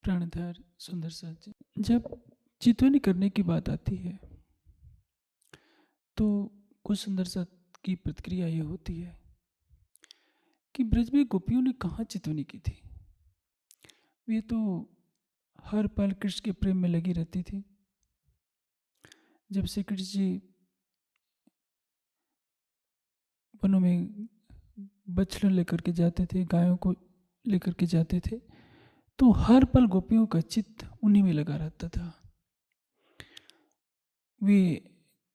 प्राणधार सुंदर साथ जी, जब चितवनी करने की बात आती है तो कुछ सुंदर साथ की प्रतिक्रिया ये होती है कि ब्रज में गोपियों ने कहाँ चितवनी की थी। वे तो हर पल कृष्ण के प्रेम में लगी रहती थी। जब श्री कृष्ण जी वनों में बछड़े लेकर के जाते थे, गायों को लेकर के जाते थे, तो हर पल गोपियों का चित्त उन्हीं में लगा रहता था। वे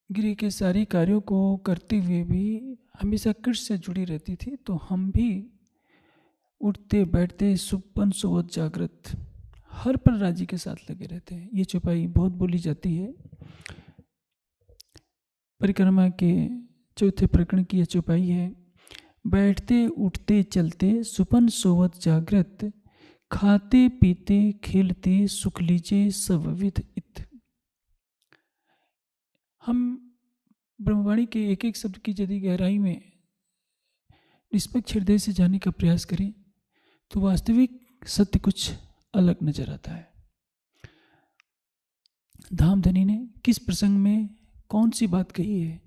गृह के सारे कार्यों को करते हुए भी हमेशा कृष्ण से जुड़ी रहती थी। तो हम भी उठते बैठते सुपन सुबह जागृत हर पल राजी के साथ लगे रहते हैं। ये चौपाई बहुत बोली जाती है। परिक्रमा के चौथे प्रकरण की यह चौपाई है। बैठते उठते चलते सुपन सोवत जागृत, खाते पीते खेलते सुख लीजिए सब विध इत। हम ब्रह्मवाणी के एक एक शब्द की यदि गहराई में निष्पक्ष हृदय से जानने का प्रयास करें तो वास्तविक सत्य कुछ अलग नजर आता है। धामधनी ने किस प्रसंग में कौन सी बात कही है,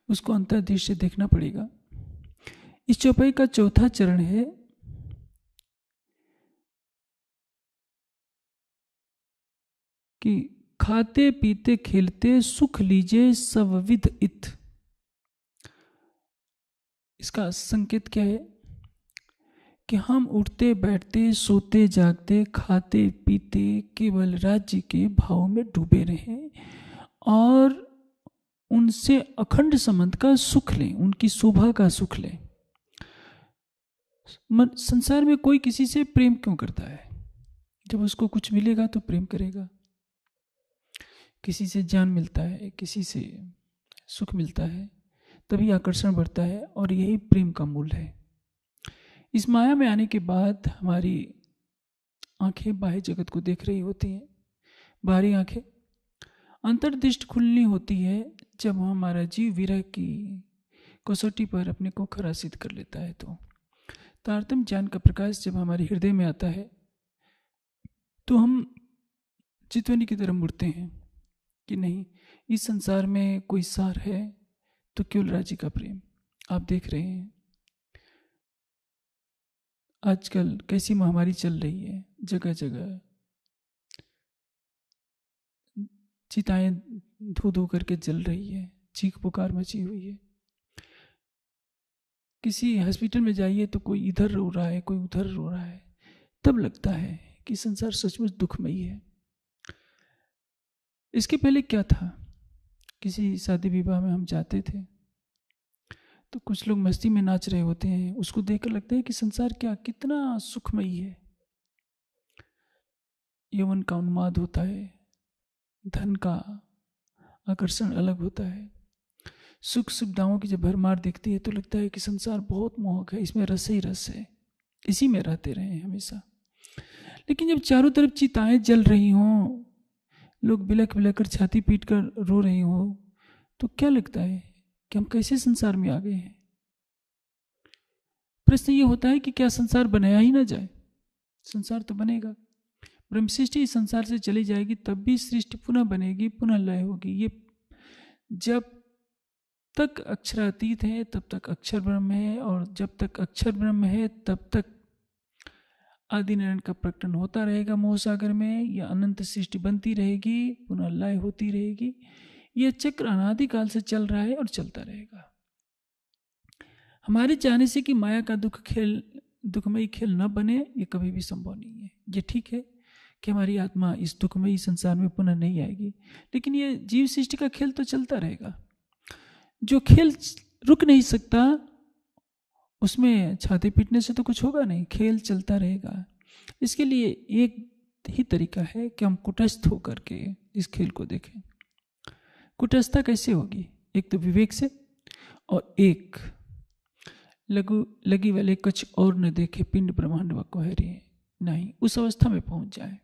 उसको अंतर्दृष्टि से देखना पड़ेगा। इस चौपाई का चौथा चरण है कि खाते पीते खेलते सुख लीजिए सब विध इत। इसका संकेत क्या है कि हम उठते बैठते सोते जागते खाते पीते केवल राज्य के भाव में डूबे रहें और उनसे अखंड संबंध का सुख लें, उनकी शोभा का सुख लें। संसार में कोई किसी से प्रेम क्यों करता है? जब उसको कुछ मिलेगा तो प्रेम करेगा। किसी से ज्ञान मिलता है, किसी से सुख मिलता है, तभी आकर्षण बढ़ता है और यही प्रेम का मूल है। इस माया में आने के बाद हमारी आंखें बाह्य जगत को देख रही होती हैं। बाहरी आंखें अंतर्दृष्टि खुलनी होती है जब हमारा जीव विरह की कसौटी पर अपने को खरा सिद्ध कर लेता है। तो तारतम्य ज्ञान का प्रकाश जब हमारे हृदय में आता है तो हम चितवनी की तरफ मुड़ते हैं कि नहीं, इस संसार में कोई सार है तो केवल राज्य का प्रेम। आप देख रहे हैं आजकल कैसी महामारी चल रही है, जगह जगह चिताएं धो धो करके जल रही है, चीख पुकार मची हुई है। किसी हॉस्पिटल में जाइए तो कोई इधर रो रहा है, कोई उधर रो रहा है। तब लगता है कि संसार सचमुच दुखमयी है। इसके पहले क्या था? किसी शादी विवाह में हम जाते थे तो कुछ लोग मस्ती में नाच रहे होते हैं, उसको देखकर लगता है कि संसार क्या कितना सुखमयी है। यौवन का उन्माद होता है, धन का आकर्षण अलग होता है, सुख सुविधाओं की जब भरमार दिखती है तो लगता है कि संसार बहुत मोहक है, इसमें रस ही रस है, इसी में रहते रहे हमेशा। लेकिन जब चारों तरफ चिताएं जल रही हों, लोग बिलख बिलख कर छाती पीट कर रो रही हो, तो क्या लगता है कि हम कैसे संसार में आ गए हैं? प्रश्न ये होता है कि क्या संसार बनाया ही ना जाए? संसार तो बनेगा। ब्रह्म सृष्टि इस संसार से चली जाएगी तब भी सृष्टि पुनः बनेगी, पुनः लय होगी। ये जब तक अक्षरातीत है तब तक अक्षर ब्रह्म है, और जब तक अक्षर ब्रह्म है तब तक आदि नारायण का प्रकटन होता रहेगा मोह सागर में। यह अनंत सृष्टि बनती रहेगी, पुनः लय होती रहेगी। यह चक्र अनादिकाल से चल रहा है और चलता रहेगा। हमारे चाहने से कि माया का दुखमयी खेल न बने, ये कभी भी संभव नहीं है। ये ठीक है कि हमारी आत्मा इस दुखमयी संसार में पुनः नहीं आएगी, लेकिन ये जीव सृष्टि का खेल तो चलता रहेगा। जो खेल रुक नहीं सकता उसमें छाती पीटने से तो कुछ होगा नहीं, खेल चलता रहेगा। इसके लिए एक ही तरीका है कि हम कुटस्थ होकर के इस खेल को देखें। कुटस्थता कैसे होगी? एक तो विवेक से, और एक लगी वाले कुछ और न देखे पिंड ब्रह्मांड व कोहरे नहीं, उस अवस्था में पहुंच जाए,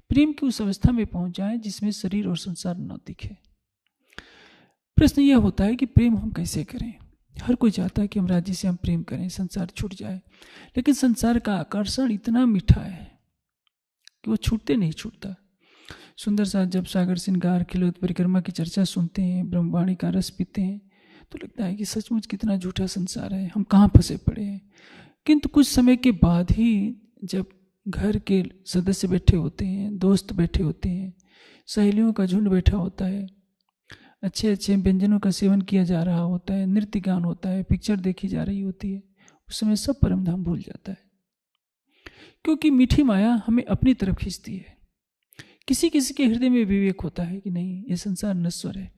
प्रेम की उस अवस्था में पहुंच जाए जिसमें शरीर और संसार न दिखे। प्रश्न यह होता है कि प्रेम हम कैसे करें? हर कोई चाहता है कि हम राज्य से हम प्रेम करें, संसार छूट जाए, लेकिन संसार का आकर्षण इतना मीठा है, कि वो छूटते नहीं छूटता। सुंदर सा जब सागर श्रृंगार खिलोत परिक्रमा की चर्चा सुनते हैं, ब्रह्मवाणी का रस पीते हैं, तो लगता है कि सचमुच कितना झूठा संसार है, हम कहाँ फंसे पड़े हैं। किंतु कुछ समय के बाद ही जब घर के सदस्य बैठे होते हैं, दोस्त बैठे होते हैं, सहेलियों का झुंड बैठा होता है, अच्छे अच्छे व्यंजनों का सेवन किया जा रहा होता है, नृत्य गान होता है, पिक्चर देखी जा रही होती है, उस समय सब परम धाम भूल जाता है। क्योंकि मीठी माया हमें अपनी तरफ खींचती है। किसी किसी के हृदय में विवेक होता है कि नहीं, ये संसार नश्वर है।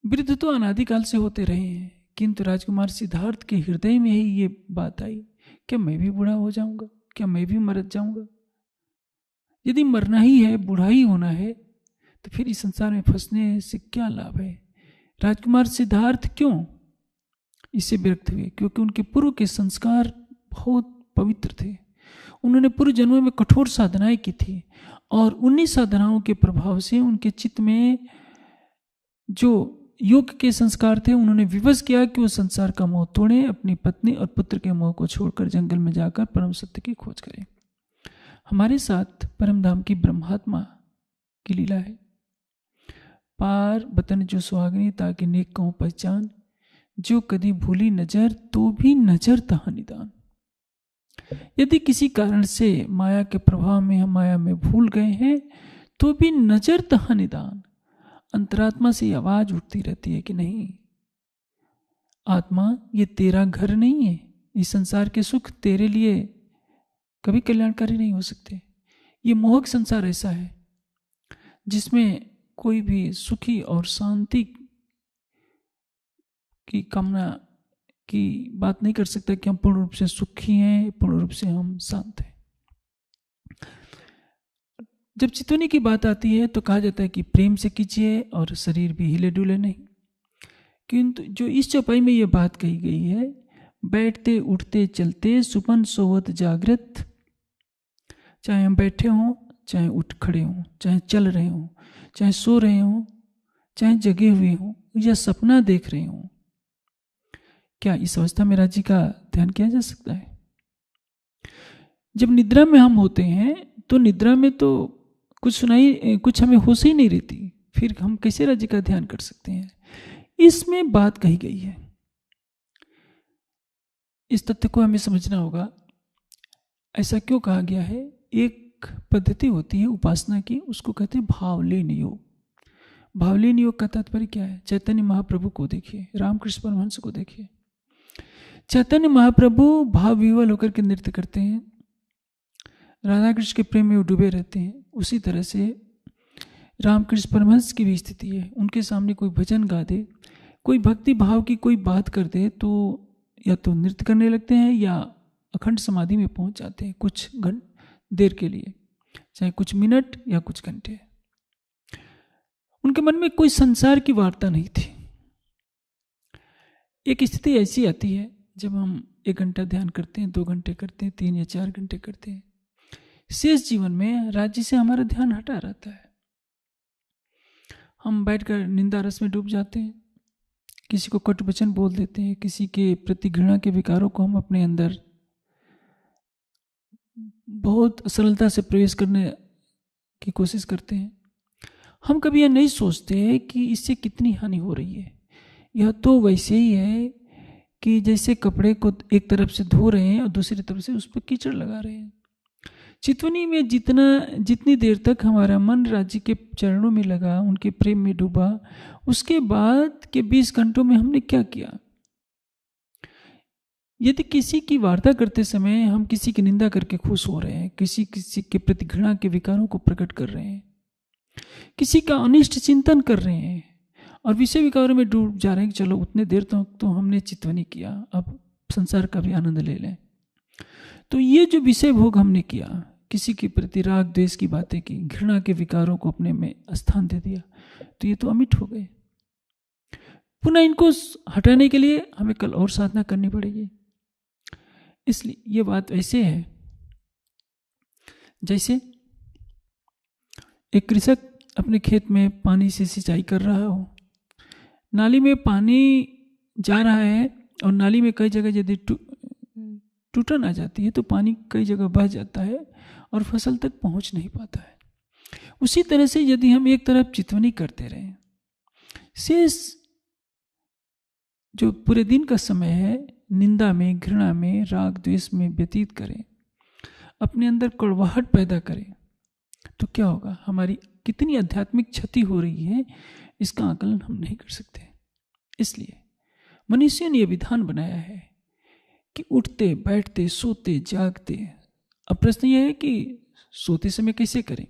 वृद्ध तो अनादिकाल से होते रहे हैं, किंतु राजकुमार सिद्धार्थ के हृदय में ही ये बात आई, क्या मैं भी बूढ़ा हो जाऊंगा, क्या मैं भी मर जाऊंगा? यदि मरना ही है, बूढ़ा ही होना है, तो फिर इस संसार में फंसने से क्या लाभ है? राजकुमार सिद्धार्थ क्यों इससे विरक्त हुए? क्योंकि उनके पूर्व के संस्कार बहुत पवित्र थे। उन्होंने पूर्व जन्मों में कठोर साधनाएं की थी और उन्हीं साधनाओं के प्रभाव से उनके चित्त में जो योग के संस्कार थे, उन्होंने विवश किया कि वो संसार का मोह तोड़े, अपनी पत्नी और पुत्र के मोह को छोड़कर जंगल में जाकर परम सत्य की खोज करें। हमारे साथ परम धाम की ब्रह्मात्मा की लीला है। पार बतन जो सुहागनी ताकि नेक कहूं पहचान, जो कदी भूली नजर तो भी नजर तहा निदान। यदि किसी कारण से माया के प्रभाव में हम माया में भूल गए हैं, तो भी नजर तहा निदान। अंतरात्मा से आवाज उठती रहती है कि नहीं आत्मा, ये तेरा घर नहीं है, इस संसार के सुख तेरे लिए कभी कल्याणकारी नहीं हो सकते। ये मोहक संसार ऐसा है जिसमें कोई भी सुखी और शांति की कामना की बात नहीं कर सकता कि हम पूर्ण रूप से सुखी हैं, पूर्ण रूप से हम शांत हैं। जब चितवनी की बात आती है तो कहा जाता है कि प्रेम से कीजिए और शरीर भी हिले डुले नहीं। किंतु जो इस चौपाई में ये बात कही गई है, बैठते उठते चलते सुपन सोवत जागृत, चाहे हम बैठे हों, चाहे उठ खड़े हों, चाहे चल रहे हों, चाहे सो रहे हों, चाहे जगे हुए हों या सपना देख रहे हों, क्या इस अवस्था में राज्य का ध्यान किया जा सकता है? जब निद्रा में हम होते हैं तो निद्रा में तो कुछ हमें होश ही नहीं रहती, फिर हम कैसे राज्य का ध्यान कर सकते हैं? इसमें बात कही गई है। इस तथ्य को हमें समझना होगा। ऐसा क्यों कहा गया है? एक पद्धति होती है उपासना की, उसको कहते हैं भावलीन योग। भावलीन योग का तात्पर्य क्या है? चैतन्य महाप्रभु को देखिए, रामकृष्ण परमहंस को देखिए। चैतन्य महाप्रभु भाव विवल होकर के नृत्य करते हैं, राधा कृष्ण के प्रेम में वो डूबे रहते हैं। उसी तरह से रामकृष्ण परमहंस की भी स्थिति है। उनके सामने कोई भजन गा दे, कोई भक्ति भाव की कोई बात कर दे, तो या तो नृत्य करने लगते हैं या अखंड समाधि में पहुंच जाते हैं कुछ देर के लिए, चाहे कुछ मिनट या कुछ घंटे। उनके मन में कोई संसार की वार्ता नहीं थी। एक स्थिति ऐसी आती है जब हम 1 घंटा ध्यान करते हैं, 2 घंटे करते हैं, 3 या 4 घंटे करते हैं, शेष जीवन में राज्य से हमारा ध्यान हटा रहता है। हम बैठकर निंदा रस में डूब जाते हैं, किसी को कटु वचन बोल देते हैं, किसी के प्रति घृणा के विकारों को हम अपने अंदर बहुत सरलता से प्रवेश करने की कोशिश करते हैं। हम कभी यह नहीं सोचते कि इससे कितनी हानि हो रही है। यह तो वैसे ही है कि जैसे कपड़े को एक तरफ से धो रहे हैं और दूसरी तरफ से उस पर कीचड़ लगा रहे हैं। चितवनी में जितनी देर तक हमारा मन राज्य के चरणों में लगा, उनके प्रेम में डूबा, उसके बाद के 20 घंटों में हमने क्या किया? यदि किसी की वार्ता करते समय हम किसी की निंदा करके खुश हो रहे हैं, किसी के प्रति घृणा के विकारों को प्रकट कर रहे हैं, किसी का अनिष्ट चिंतन कर रहे हैं और विषय विकारों में डूब जा रहे हैं कि चलो उतने देर तक तो हमने चितवनी किया, अब संसार का भी आनंद ले लें, तो ये जो विषय भोग हमने किया, किसी के प्रति राग द्वेष की बातें की, घृणा के विकारों को अपने में स्थान दे दिया, तो ये तो अमिट हो गए। पुनः इनको हटाने के लिए हमें कल और साधना करनी पड़ेगी। इसलिए ये बात ऐसे है जैसे एक कृषक अपने खेत में पानी से सिंचाई कर रहा हो, नाली में पानी जा रहा है और नाली में कई जगह यदि टूटन आ जाती है तो पानी कई जगह बह जाता है और फसल तक पहुंच नहीं पाता है। उसी तरह से यदि हम एक तरफ चितवनी करते रहें, शेष जो पूरे दिन का समय है निंदा में, घृणा में, राग द्वेष में व्यतीत करें, अपने अंदर कड़वाहट पैदा करें, तो क्या होगा? हमारी कितनी आध्यात्मिक क्षति हो रही है इसका आकलन हम नहीं कर सकते। इसलिए मनुष्य ने यह विधान बनाया है कि उठते बैठते सोते जागते, अब प्रश्न यह है कि सोते समय कैसे करें?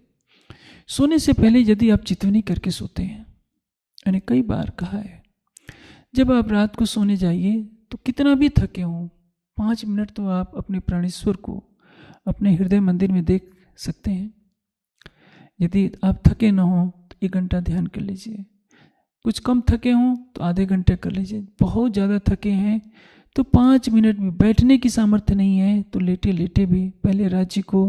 सोने से पहले यदि आप चितवनी करके सोते हैं, मैंने कई बार कहा है, जब आप रात को सोने जाइए तो कितना भी थके हों, 5 मिनट तो आप अपने प्राणेश्वर को अपने हृदय मंदिर में देख सकते हैं। यदि आप थके न हों तो 1 घंटा ध्यान कर लीजिए, कुछ कम थके हों तो आधे घंटे कर लीजिए, बहुत ज़्यादा थके हैं तो 5 मिनट में, बैठने की सामर्थ्य नहीं है तो लेटे लेटे भी पहले राज्य को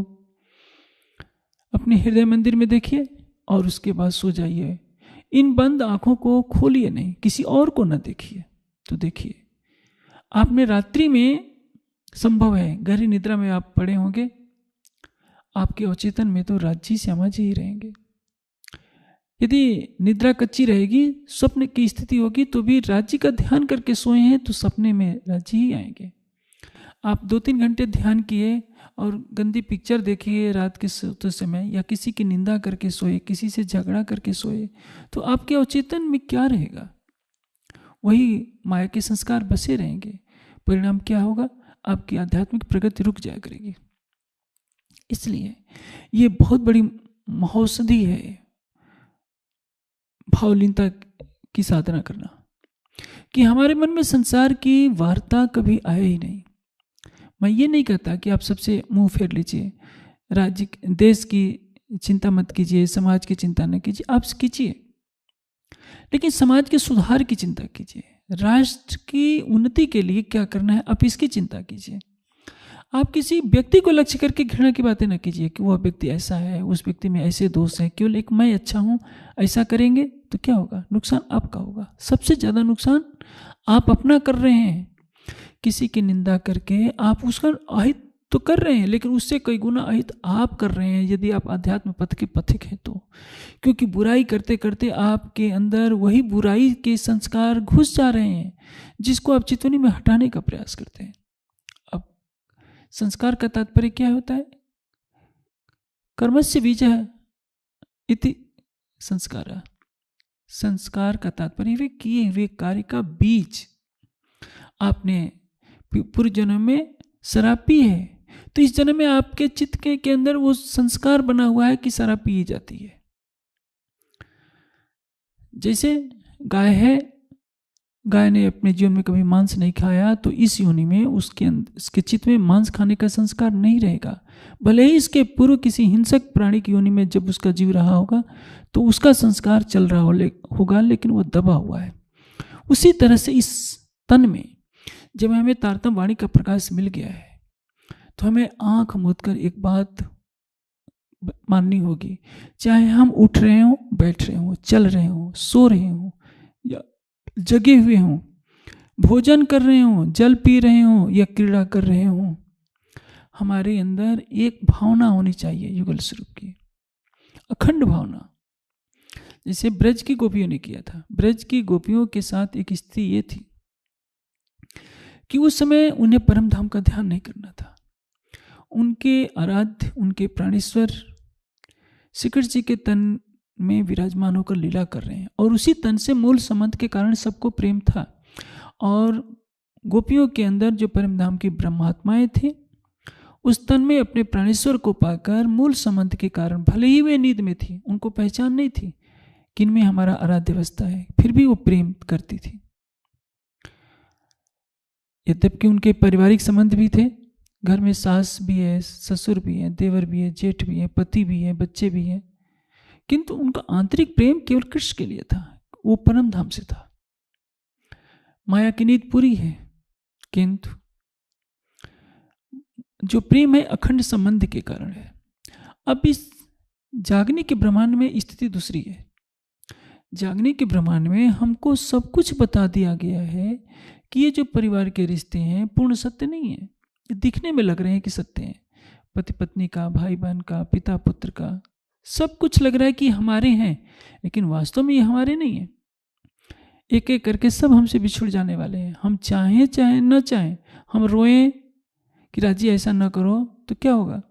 अपने हृदय मंदिर में देखिए और उसके बाद सो जाइए। इन बंद आंखों को खोलिए नहीं, किसी और को न देखिए। तो देखिए, आपने रात्रि में, संभव है गहरी निद्रा में आप पड़े होंगे, आपके अवचेतन में तो राज्य श्यामा जी ही रहेंगे। यदि निद्रा कच्ची रहेगी, स्वप्न की स्थिति होगी, तो भी राज्य का ध्यान करके सोए हैं तो सपने में राज्य ही आएंगे। आप 2-3 घंटे ध्यान किए और गंदी पिक्चर देखिए रात के सोते समय, या किसी की निंदा करके सोए, किसी से झगड़ा करके सोए, तो आपके अवचेतन में क्या रहेगा? वही माया के संस्कार बसे रहेंगे। परिणाम क्या होगा? आपकी आध्यात्मिक प्रगति रुक जाया करेगी। इसलिए ये बहुत बड़ी महौषधि है भावलीनता की साधना करना, कि हमारे मन में संसार की वार्ता कभी आए ही नहीं। मैं ये नहीं कहता कि आप सबसे मुंह फेर लीजिए, राज्य देश की चिंता मत कीजिए, समाज की चिंता न कीजिए, आप कीजिए, लेकिन समाज के सुधार की चिंता कीजिए, राष्ट्र की उन्नति के लिए क्या करना है आप इसकी चिंता कीजिए। आप किसी व्यक्ति को लक्ष्य करके घृणा की बातें न कीजिए कि वह व्यक्ति ऐसा है, उस व्यक्ति में ऐसे दोष हैं, केवल एक मैं अच्छा हूँ, ऐसा करेंगे तो क्या होगा? नुकसान आपका होगा। सबसे ज़्यादा नुकसान आप अपना कर रहे हैं। किसी की निंदा करके आप उसका अहित तो कर रहे हैं, लेकिन उससे कई गुना अहित आप कर रहे हैं यदि आप अध्यात्म पथ के पथिक हैं तो। क्योंकि बुराई करते करते आपके अंदर वही बुराई के संस्कार घुस जा रहे हैं जिसको आप चितवनी में हटाने का प्रयास करते हैं। अब संस्कार का तात्पर्य क्या होता है? कर्मस्य बीजः इति संस्कारः। संस्कार का तात्पर्य वे किए हुए कार्य का बीज। आपने पूर्व जन्म में शराब पी है तो इस जन्म में आपके चित्त के अंदर वो संस्कार बना हुआ है कि शराब पी जाती है। जैसे गाय है, गाय ने अपने जीवन में कभी मांस नहीं खाया तो इस योनि में उसके चित्त में मांस खाने का संस्कार नहीं रहेगा। भले ही इसके पूर्व किसी हिंसक प्राणी की योनि में जब उसका जीव रहा होगा तो उसका संस्कार चल रहा होगा, लेकिन वो दबा हुआ है। उसी तरह से इस तन में जब हमें तारतम वाणी का प्रकाश मिल गया है तो हमें आंख मूंद कर एक बात माननी होगी, चाहे हम उठ रहे हों, बैठ रहे हों, चल रहे हों, सो रहे हों या जगे हुए हों, भोजन कर रहे हों, जल पी रहे हों या क्रीड़ा कर रहे हों, हमारे अंदर एक भावना होनी चाहिए युगल स्वरूप की, अखंड भावना। जैसे ब्रज की गोपियों ने किया था। ब्रज की गोपियों के साथ एक स्थिति ये थी कि उस समय उन्हें परम धाम का ध्यान नहीं करना था। उनके आराध्य, उनके प्राणेश्वर श्री कृष्ण जी के तन में विराजमान होकर लीला कर रहे हैं और उसी तन से मूल संबंध के कारण सबको प्रेम था। और गोपियों के अंदर जो परम धाम की ब्रह्मात्माएं थी उस तन में अपने प्राणेश्वर को पाकर मूल संबंध के कारण, भले ही वे नींद में थी, उनको पहचान नहीं थी कि इनमें हमारा आराध्य अवस्था है, फिर भी वो प्रेम करती थी। यद्यपि उनके पारिवारिक संबंध भी थे, घर में सास भी है, ससुर भी है, देवर भी है, जेठ भी है, पति भी है, बच्चे भी हैं, किंतु उनका आंतरिक प्रेम केवल कृष्ण के लिए था, वो परम धाम से था। माया की नींद पूरी है, किंतु जो प्रेम है अखंड संबंध के कारण है। अब इस जागने के ब्रह्मांड में स्थिति दूसरी है। जागने के ब्रह्मांड में हमको सब कुछ बता दिया गया है कि ये जो परिवार के रिश्ते हैं पूर्ण सत्य नहीं है। ये दिखने में लग रहे हैं कि सत्य हैं, पति पत्नी का, भाई बहन का, पिता पुत्र का, सब कुछ लग रहा है कि हमारे हैं, लेकिन वास्तव में ये हमारे नहीं है। एक एक करके सब हमसे बिछुड़ जाने वाले हैं। हम चाहें चाहे न चाहें, हम रोएं कि राजी ऐसा न करो, तो क्या होगा?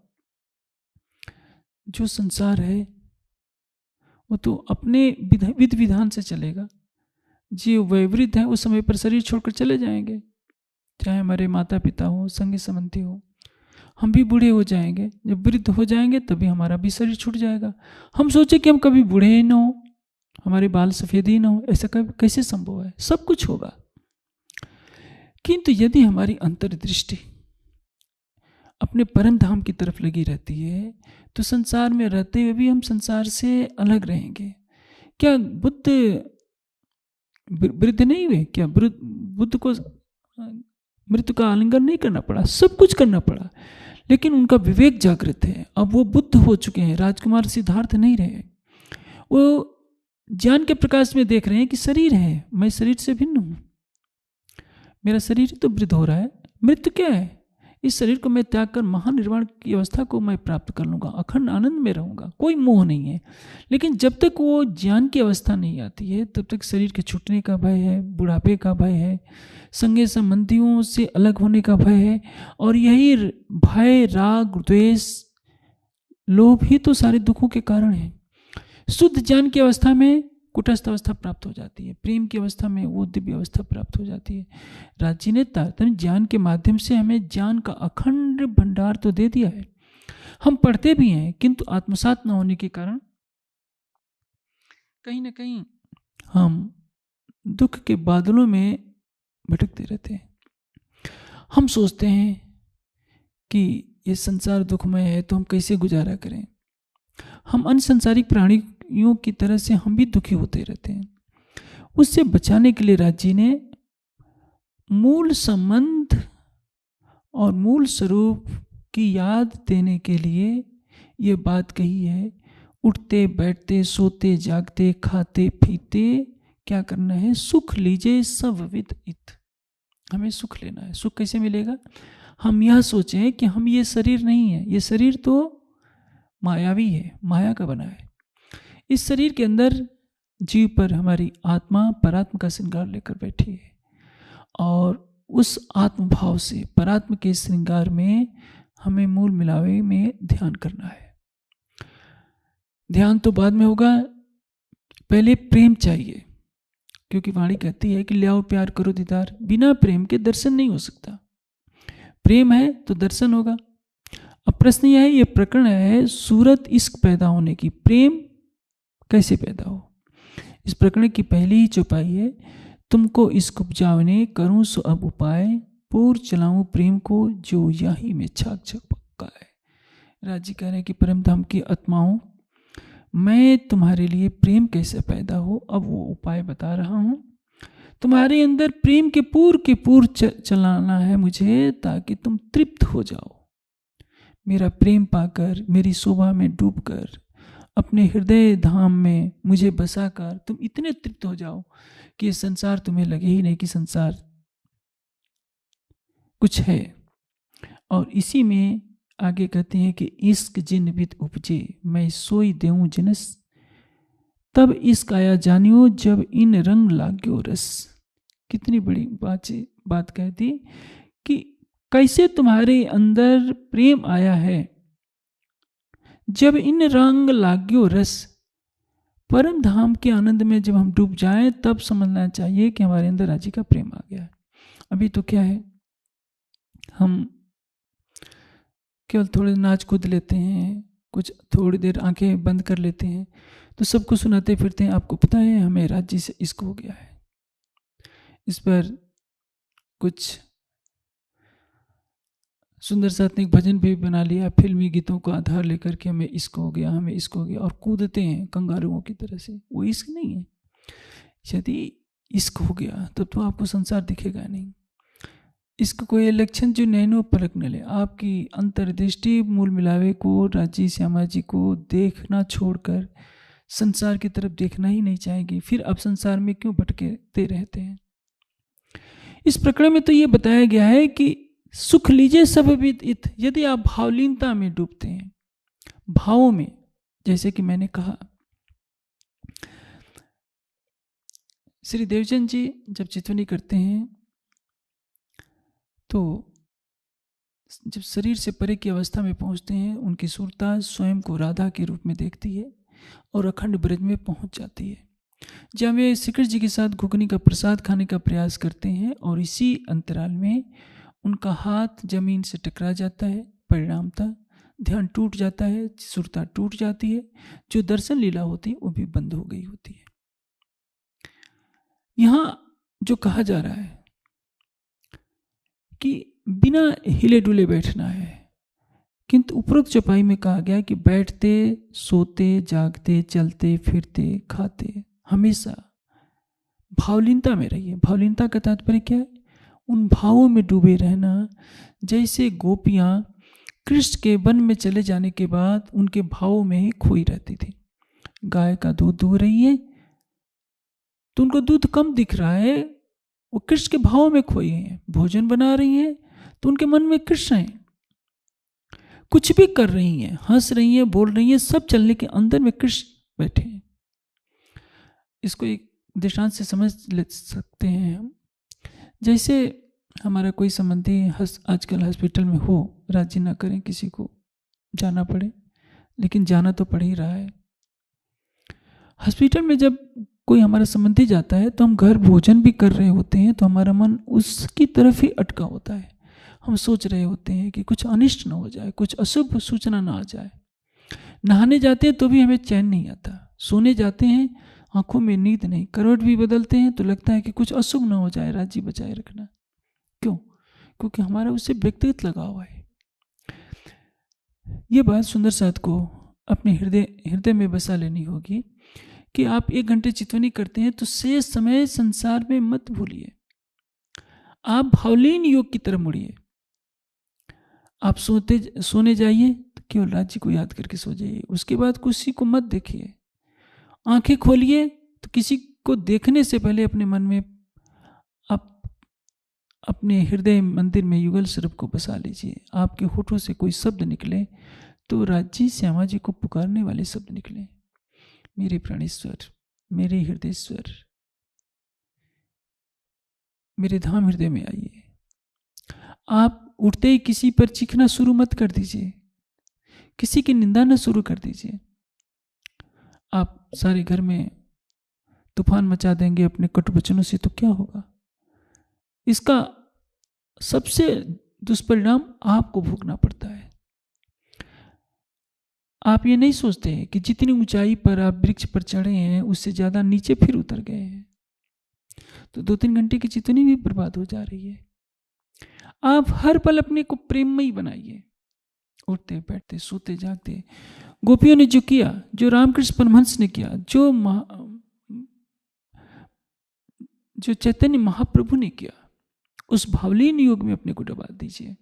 जो संसार है वो तो अपने विधि विधान से चलेगा। जो वयोवृद्ध है उस समय पर शरीर छोड़कर चले जाएंगे, चाहे हमारे माता पिता हो, संगी संबंधी हो। हम भी बूढ़े हो जाएंगे, जब वृद्ध हो जाएंगे तभी हमारा भी शरीर छूट जाएगा। हम सोचे कि हम कभी बूढ़े ही ना हो, हमारे बाल सफेद ही ना हो, ऐसा कभी कैसे संभव है? सब कुछ होगा। किंतु यदि हमारी अंतर्दृष्टि अपने परम धाम की तरफ लगी रहती है तो संसार में रहते हुए भी हम संसार से अलग रहेंगे। क्या बुद्ध वृद्ध नहीं हुए? क्या बुद्ध को मृत्यु का आलिंगन नहीं करना पड़ा? सब कुछ करना पड़ा, लेकिन उनका विवेक जागृत है। अब वो बुद्ध हो चुके हैं, राजकुमार सिद्धार्थ नहीं रहे। वो ज्ञान के प्रकाश में देख रहे हैं कि शरीर है, मैं शरीर से भिन्न हूँ, मेरा शरीर तो वृद्ध हो रहा है, मृत्यु क्या है? इस शरीर को मैं त्याग कर महानिर्वाण की अवस्था को मैं प्राप्त कर लूँगा, अखंड आनंद में रहूँगा, कोई मोह नहीं है। लेकिन जब तक वो ज्ञान की अवस्था नहीं आती है तब तक शरीर के छूटने का भय है, बुढ़ापे का भय है, संगे संबंधियों से अलग होने का भय है। और यही भय, राग, द्वेष, लोभ ही तो सारे दुखों के कारण है। शुद्ध ज्ञान की अवस्था में कुटस्थ अवस्था प्राप्त हो जाती है, प्रेम की अवस्था में वो दिव्य अवस्था प्राप्त हो जाती है। राज जी ने तारतम्य ज्ञान के माध्यम से हमें ज्ञान का अखंड भंडार तो दे दिया है। हम पढ़ते भी हैं, किंतु आत्मसात न होने के कारण कहीं ना कहीं हम दुख के बादलों में भटकते रहते हैं। हम सोचते हैं कि ये संसार दुखमय है तो हम कैसे गुजारा करें। हम अन्य संसारिक प्राणियों की तरह से हम भी दुखी होते रहते हैं। उससे बचाने के लिए राज जी ने मूल संबंध और मूल स्वरूप की याद देने के लिए ये बात कही है। उठते बैठते सोते जागते खाते पीते क्या करना है? सुख लीजिए सब विद इत। हमें सुख लेना है। सुख कैसे मिलेगा? हम यह सोचें कि हम ये शरीर नहीं है, ये शरीर तो मायावी है, माया का बना है। इस शरीर के अंदर जीव पर हमारी आत्मा परात्म का श्रृंगार लेकर बैठी है और उस आत्मभाव से परात्म के श्रृंगार में हमें मूल मिलावे में ध्यान करना है। ध्यान तो बाद में होगा, पहले प्रेम चाहिए, क्योंकि वाणी कहती है कि ले आओ प्यार करो दीदार। बिना प्रेम के दर्शन नहीं हो सकता। प्रेम है तो दर्शन होगा। अब प्रश्न यह है, ये प्रकरण है सूरत इश्क पैदा होने की। प्रेम कैसे पैदा हो? इस प्रकरण की पहली ही चौपाई है, तुमको इश्क उपजावने करूं सो अब उपाय, पूर चलाऊं प्रेम को जो यही में छाक छक पक्का है। राजी कह रहे हैं कि परम धाम की आत्माओं, मैं तुम्हारे लिए प्रेम कैसे पैदा हो अब वो उपाय बता रहा हूं। तुम्हारे अंदर प्रेम के पूर चलाना है मुझे, ताकि तुम तृप्त हो जाओ। मेरा प्रेम पाकर, मेरी शोभा में डूबकर, अपने हृदय धाम में मुझे बसाकर तुम इतने तृप्त हो जाओ कि संसार तुम्हें लगे ही नहीं कि संसार कुछ है। और इसी में आगे कहते हैं कि इश्क जिन विद उपजे, मैं सोई देऊं जिनस, तब इश्क आया जानियो जब इन रंग लाग्यो रस। कितनी बड़ी बात कहती कि कैसे तुम्हारे अंदर प्रेम आया है, जब इन रंग लाग्यो रस। परम धाम के आनंद में जब हम डूब जाएं तब समझना चाहिए कि हमारे अंदर राजी का प्रेम आ गया है। अभी तो क्या है, हम केवल थोड़े नाच कूद लेते हैं, कुछ थोड़ी देर आंखें बंद कर लेते हैं तो सबको सुनाते फिरते हैं। आपको पता है हमें राज्य से इश्क हो गया है। इस पर कुछ सुंदर साथ ने एक भजन भी बना लिया, फिल्मी गीतों को आधार लेकर के हमें इश्क हो गया, हमें इश्क हो गया, और कूदते हैं कंगारुओं की तरह से। वो इश्क नहीं है। यदि इश्क हो गया तब तो आपको संसार दिखेगा नहीं। इश्क को ये लक्षण जो नैनो पलक न ले। आपकी अंतर्दृष्टि मूल मिलावे को, राजी श्यामा जी को देखना छोड़कर संसार की तरफ देखना ही नहीं चाहेगी। फिर आप संसार में क्यों भटकते रहते हैं? इस प्रकरण में तो ये बताया गया है कि सुख लीजिए सब विदित। यदि आप भावलीनता में डूबते हैं, भावों में, जैसे कि मैंने कहा, श्री देवचंद जी जब चितवनी करते हैं तो जब शरीर से परे की अवस्था में पहुंचते हैं, उनकी सुरता स्वयं को राधा के रूप में देखती है और अखंड ब्रज में पहुंच जाती है। जब वे श्री कृष्ण जी के साथ घुगनी का प्रसाद खाने का प्रयास करते हैं और इसी अंतराल में उनका हाथ जमीन से टकरा जाता है, परिणामतः ध्यान टूट जाता है, सुरता टूट जाती है, जो दर्शन लीला होती है वो भी बंद हो गई होती है। यहां जो कहा जा रहा है कि बिना हिले डुले बैठना है, किंतु उपरोक्त चौपाई में कहा गया कि बैठते, सोते, जागते, चलते, फिरते, खाते हमेशा भावलीनता में रहिए। भावलीनता का तात्पर्य क्या है? उन भावों में डूबे रहना। जैसे गोपियां कृष्ण के वन में चले जाने के बाद उनके भावों में ही खोई रहती थी। गाय का दूध दूह रही है तो उनको दूध कम दिख रहा है, वो कृष्ण के भावों में खोई हैं। भोजन बना रही हैं तो उनके मन में कृष्ण है। कुछ भी कर रही हैं, हंस रही हैं, बोल रही हैं, सब चलने के अंदर में कृष्ण बैठे हैं। इसको एक दृष्टांत से समझ ले सकते हैं हम। जैसे हमारा कोई संबंधी आजकल हॉस्पिटल में हो, राजी ना करें किसी को जाना पड़े, लेकिन जाना तो पड़ ही रहा है। हॉस्पिटल में जब कोई हमारा संबंधी जाता है तो हम घर भोजन भी कर रहे होते हैं तो हमारा मन उसकी तरफ ही अटका होता है। हम सोच रहे होते हैं कि कुछ अनिष्ट ना हो जाए, कुछ अशुभ सूचना ना आ जाए। नहाने जाते हैं तो भी हमें चैन नहीं आता। सोने जाते हैं, आंखों में नींद नहीं, करवट भी बदलते हैं तो लगता है कि कुछ अशुभ ना हो जाए, राजी बचाए रखना। क्यों? क्योंकि हमारा उससे व्यक्तिगत लगाव है। ये बात सुंदर साथ को अपने हृदय में बसा लेनी होगी कि आप 1 घंटे चितवनी करते हैं तो शेष समय संसार में मत भूलिए। आप भावलीन योग की तरफ मुड़िए। आप सोने जाइए तो केवल राज्य को याद करके सो जाइए। उसके बाद किसी को मत देखिए। आंखें खोलिए तो किसी को देखने से पहले अपने मन में आप अपने हृदय मंदिर में युगल स्वरूप को बसा लीजिए। आपके होठों से कोई शब्द निकले तो राज्य श्यामा जी को पुकारने वाले शब्द निकले। मेरे प्राणेश्वर, मेरे हृदयेश्वर, मेरे धाम हृदय में आइए। आप उठते ही किसी पर चीखना शुरू मत कर दीजिए, किसी की निंदा न शुरू कर दीजिए। आप सारे घर में तूफान मचा देंगे अपने कटु वचनों से तो क्या होगा? इसका सबसे दुष्परिणाम आपको भोगना पड़ता है। आप ये नहीं सोचते हैं कि जितनी ऊंचाई पर आप वृक्ष पर चढ़े हैं उससे ज्यादा नीचे फिर उतर गए हैं, तो 2-3 घंटे की चितवनी भी बर्बाद हो जा रही है। आप हर पल अपने को प्रेममयी बनाइए, उठते बैठते सोते जागते। गोपियों ने जो किया, जो रामकृष्ण परमहंस ने किया, जो चैतन्य महाप्रभु ने किया, उस भावलीन योग में अपने को डुबा दीजिए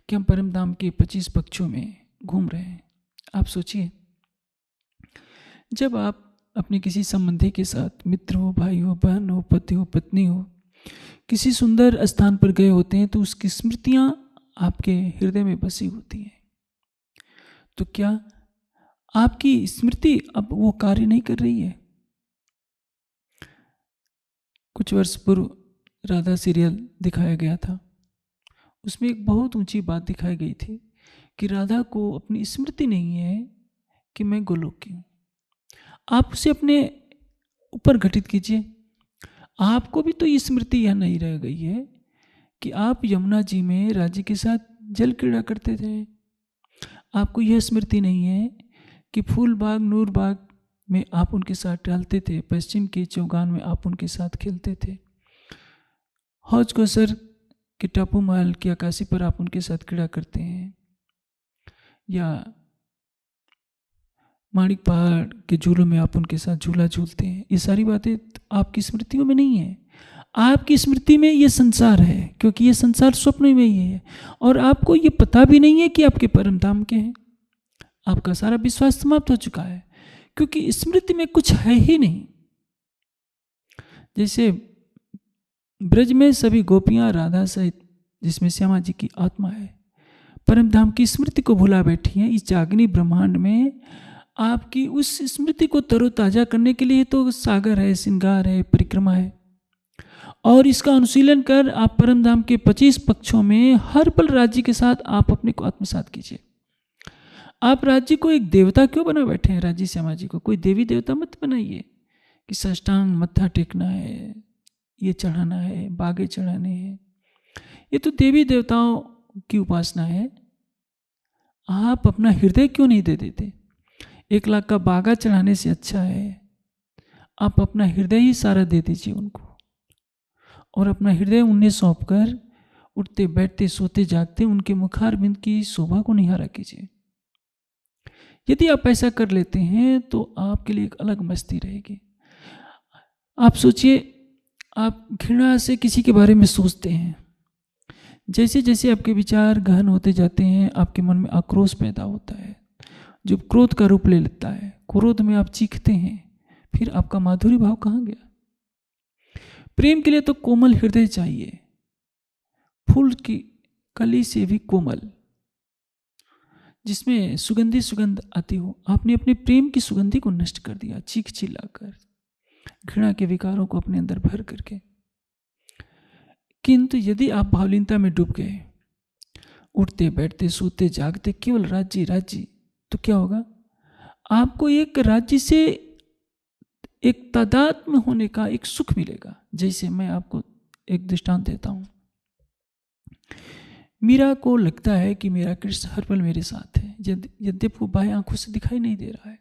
कि हम परम धाम के 25 पक्षों में घूम रहे हैं। आप सोचिए, जब आप अपने किसी संबंधी के साथ, मित्र हो, भाई हो, बहन हो, पति हो, पत्नी हो, किसी सुंदर स्थान पर गए होते हैं तो उसकी स्मृतियां आपके हृदय में बसी होती हैं। तो क्या आपकी स्मृति अब वो कार्य नहीं कर रही है? कुछ वर्ष पूर्व राधा सीरियल दिखाया गया था। उसमें एक बहुत ऊंची बात दिखाई गई थी कि राधा को अपनी स्मृति नहीं है कि मैं गोलोक की हूं। आप उसे अपने ऊपर घटित कीजिए। आपको भी तो ये स्मृति यह नहीं रह गई है कि आप यमुना जी में राजी के साथ जल क्रीड़ा करते थे। आपको यह स्मृति नहीं है कि फूल बाग, नूर बाग में आप उनके साथ टहलते थे, पश्चिम के चौगान में आप उनके साथ खेलते थे, हौज कोसर के टापू महल की आकाशी पर आप उनके साथ क्रीड़ा करते हैं, या माणिक पहाड़ के झूलों में आप उनके साथ झूला झूलते हैं। ये सारी बातें आपकी स्मृतियों में नहीं है। आपकी स्मृति में ये संसार है, क्योंकि ये संसार स्वप्न में ही है और आपको ये पता भी नहीं है कि आपके परम धाम के हैं। आपका सारा विश्वास समाप्त हो चुका है क्योंकि स्मृति में कुछ है ही नहीं। जैसे ब्रज में सभी गोपियां राधा सहित जिसमें श्यामा जी की आत्मा है, परम धाम की स्मृति को भुला बैठी है। इस जागनी ब्रह्मांड में आपकी उस स्मृति को तरोताजा करने के लिए तो सागर है, श्रृंगार है, परिक्रमा है। और इसका अनुशीलन कर आप परम धाम के 25 पक्षों में हर पल राज्य के साथ आप अपने को आत्मसात कीजिए। आप राज्य को एक देवता क्यों बना बैठे हैं? राज्य श्यामा जी को कोई देवी देवता मत बनाइए कि साष्टांग मत्था टेकना है, ये चढ़ाना है, बागे चढ़ाने हैं। ये तो देवी देवताओं की उपासना है। आप अपना हृदय क्यों नहीं दे देते? 1 लाख का बागा चढ़ाने से अच्छा है आप अपना हृदय ही सारा दे दीजिए उनको, और अपना हृदय उन्हें सौंप कर उठते बैठते सोते जागते उनके मुखारबिंद की शोभा को निहारा कीजिए। यदि आप ऐसा कर लेते हैं तो आपके लिए एक अलग मस्ती रहेगी। आप सोचिए, आप घृणा से किसी के बारे में सोचते हैं, जैसे जैसे आपके विचार गहन होते जाते हैं आपके मन में आक्रोश पैदा होता है जो क्रोध का रूप ले लेता है। क्रोध में आप चीखते हैं, फिर आपका माधुरी भाव कहाँ गया? प्रेम के लिए तो कोमल हृदय चाहिए, फूल की कली से भी कोमल, जिसमें सुगंधी सुगंध आती हो। आपने अपने प्रेम की सुगंधी को नष्ट कर दिया, चीख चिल्लाकर, घृणा के विकारों को अपने अंदर भर करके। किंतु यदि आप भावलीनता में डूब गए, उठते बैठते सोते जागते केवल राज्य राज्य, तो क्या होगा? आपको एक राज्य से एक तादात्म्य होने का एक सुख मिलेगा। जैसे मैं आपको एक दृष्टांत देता हूं। मीरा को लगता है कि मेरा कृष्ण हर पल मेरे साथ है, यद्यपि वो बाह्य आंखों से दिखाई नहीं दे रहा है।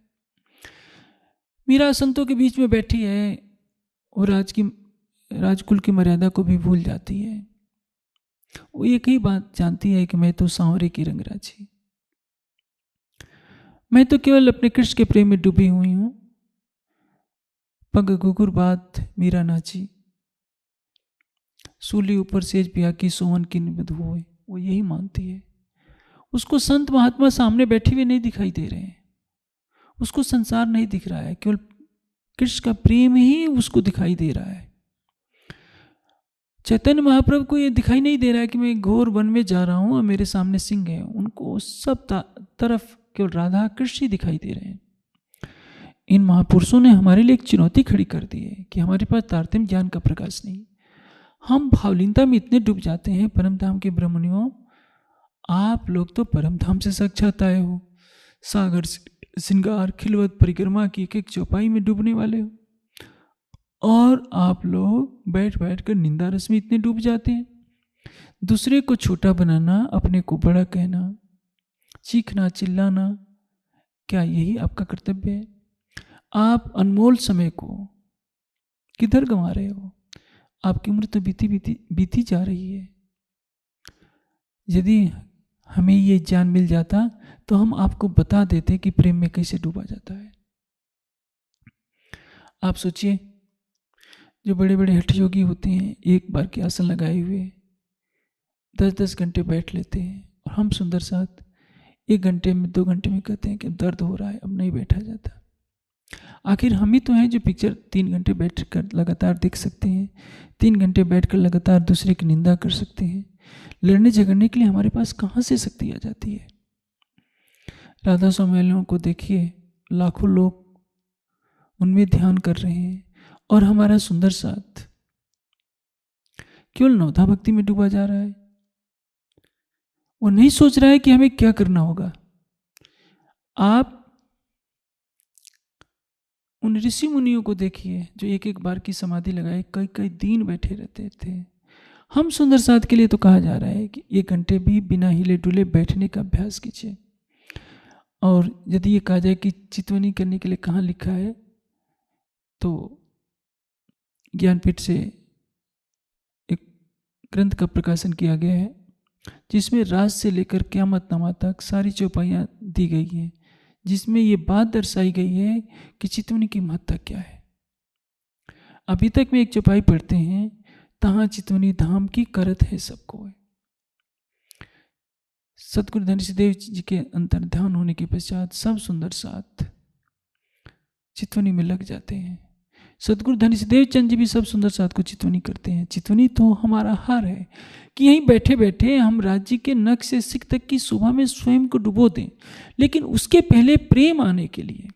मीरा संतों के बीच में बैठी है और राजकुल की मर्यादा को भी भूल जाती है। वो एक ही बात जानती है कि मैं तो सांवरे की रंगराजी, मैं तो केवल अपने कृष्ण के प्रेम में डूबी हुई हूं। पग घुघुर बात मीरा नाची, सूली ऊपर सेज पिया की सोवन की निबध हुए। वो यही मानती है। उसको संत महात्मा सामने बैठे हुए नहीं दिखाई दे रहे हैं, उसको संसार नहीं दिख रहा है, केवल कृष्ण का प्रेम ही उसको दिखाई दे रहा है। चैतन्य महाप्रभु को ये दिखाई नहीं दे रहा है कि मैं घोर वन में जा रहा हूं और मेरे सामने सिंह है। उनको सब तरफ केवल राधा कृष्ण ही दिखाई दे रहे हैं। इन महापुरुषों ने हमारे लिए एक चुनौती खड़ी कर दी है कि हमारे पास तारतम्य ज्ञान का प्रकाश नहीं। हम भावलीनता में इतने डूब जाते हैं। परम धाम के ब्रह्मणियों, आप लोग तो परम धाम से साक्षात आए हो। सागर श्रृंगार खिलवत परिक्रमा की एक एक चौपाई में डूबने वाले हो, और आप लोग बैठ बैठ कर निंदा रस में इतने डूब जाते हैं। दूसरे को छोटा बनाना, अपने को बड़ा कहना, चीखना चिल्लाना, क्या यही आपका कर्तव्य है? आप अनमोल समय को किधर गंवा रहे हो? आपकी उम्र तो बीती जा रही है। यदि हमें ये ज्ञान मिल जाता तो हम आपको बता देते कि प्रेम में कैसे डूबा जाता है। आप सोचिए, जो बड़े बड़े हठ योगी होते हैं, एक बार के आसन लगाए हुए 10-10 घंटे बैठ लेते हैं, और हम सुंदर साथ 1 घंटे में 2 घंटे में कहते हैं कि दर्द हो रहा है, अब नहीं बैठा जाता। आखिर हम ही तो हैं जो पिक्चर 3 घंटे बैठ कर लगातार देख सकते हैं, 3 घंटे बैठकर लगातार दूसरे की निंदा कर सकते हैं। लड़ने झगड़ने के लिए हमारे पास कहाँ से शक्ति आ जाती है? राधा स्वामी को देखिए, लाखों लोग उनमें ध्यान कर रहे हैं, और हमारा सुंदर साथ केवल नवधा भक्ति में डूबा जा रहा है। वो नहीं सोच रहा है कि हमें क्या करना होगा। आप उन ऋषि मुनियों को देखिए जो एक एक बार की समाधि लगाए कई कई दिन बैठे रहते थे। हम सुंदर साथ के लिए तो कहा जा रहा है कि 1 घंटे भी बिना हिले डुले बैठने का अभ्यास कीजिए। और यदि ये कहा जाए कि चितवनी करने के लिए कहाँ लिखा है, तो ज्ञानपीठ से एक ग्रंथ का प्रकाशन किया गया है जिसमें राज से लेकर क़यामतनामा तक सारी चौपाइयाँ दी गई हैं, जिसमें ये बात दर्शाई गई है कि चितवनी की महत्ता क्या है। अभी तक में एक चौपाई पढ़ते हैं, तहाँ चितवनी धाम की करत है सबको। सतगुरु धनसिदेव जी के अंतर ध्यान होने के पश्चात सब सुंदर साथ चितवनी में लग जाते हैं। सदगुरु धनीशदेव चंद जी भी सब सुंदर साथ को चितवनी करते हैं। चितवनी तो हमारा हार है कि यहीं बैठे बैठे हम राज्य के नख से सिख तक की शोभा में स्वयं को डुबो दें, लेकिन उसके पहले प्रेम आने के लिए,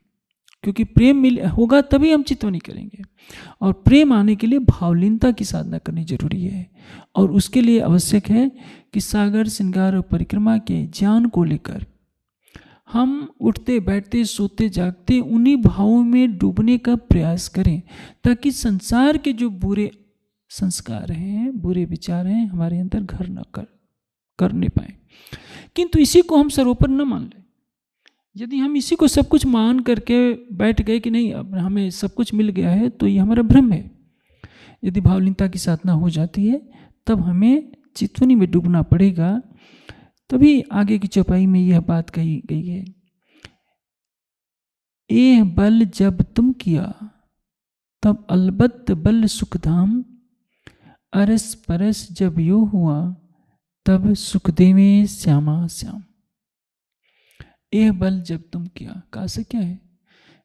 क्योंकि प्रेम होगा तभी हम चितवनी करेंगे, और प्रेम आने के लिए भावलीनता की साधना करनी जरूरी है। और उसके लिए आवश्यक है कि सागर श्रृंगार और परिक्रमा के ज्ञान को लेकर हम उठते बैठते सोते जागते उन्हीं भावों में डूबने का प्रयास करें, ताकि संसार के जो बुरे संस्कार हैं, बुरे विचार हैं, हमारे अंदर घर न करने पाए। किंतु इसी को हम सर्वोपरि न मान लें। यदि हम इसी को सब कुछ मान करके बैठ गए कि नहीं अब हमें सब कुछ मिल गया है, तो ये हमारा भ्रम है। यदि भावलीनता की साधना हो जाती है तब हमें चितवनी में डूबना पड़ेगा। तभी आगे की चौपाई में यह बात कही गई है, ए बल जब तुम किया तब अलबत्त बल सुखधाम, अरस परस जब यो हुआ तब सुखदेवे श्यामा श्याम। एह बल जब तुम किया, कहा से क्या है,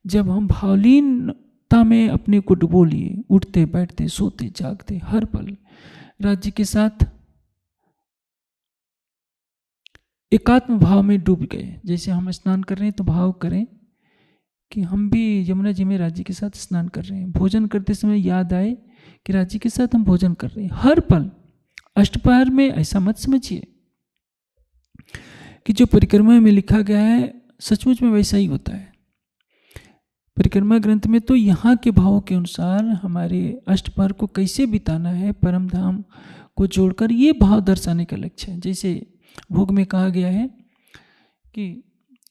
जब हम भावलीनता में अपने को डुबो लिए, उठते बैठते सोते जागते हर पल राज्य के साथ एकात्म भाव में डूब गए। जैसे हम स्नान कर रहे हैं तो भाव करें कि हम भी यमुना जी में राज्य के साथ स्नान कर रहे हैं। भोजन करते समय याद आए कि राज्य के साथ हम भोजन कर रहे हैं हर पल। अष्टपहर में ऐसा मत समझिए कि जो परिक्रमा में लिखा गया है सचमुच में वैसा ही होता है। परिक्रमा ग्रंथ में तो यहाँ के भावों के अनुसार हमारे अष्टपहर को कैसे बिताना है, परम धाम को जोड़कर ये भाव दर्शाने का लक्ष्य है। जैसे भोग में कहा गया है कि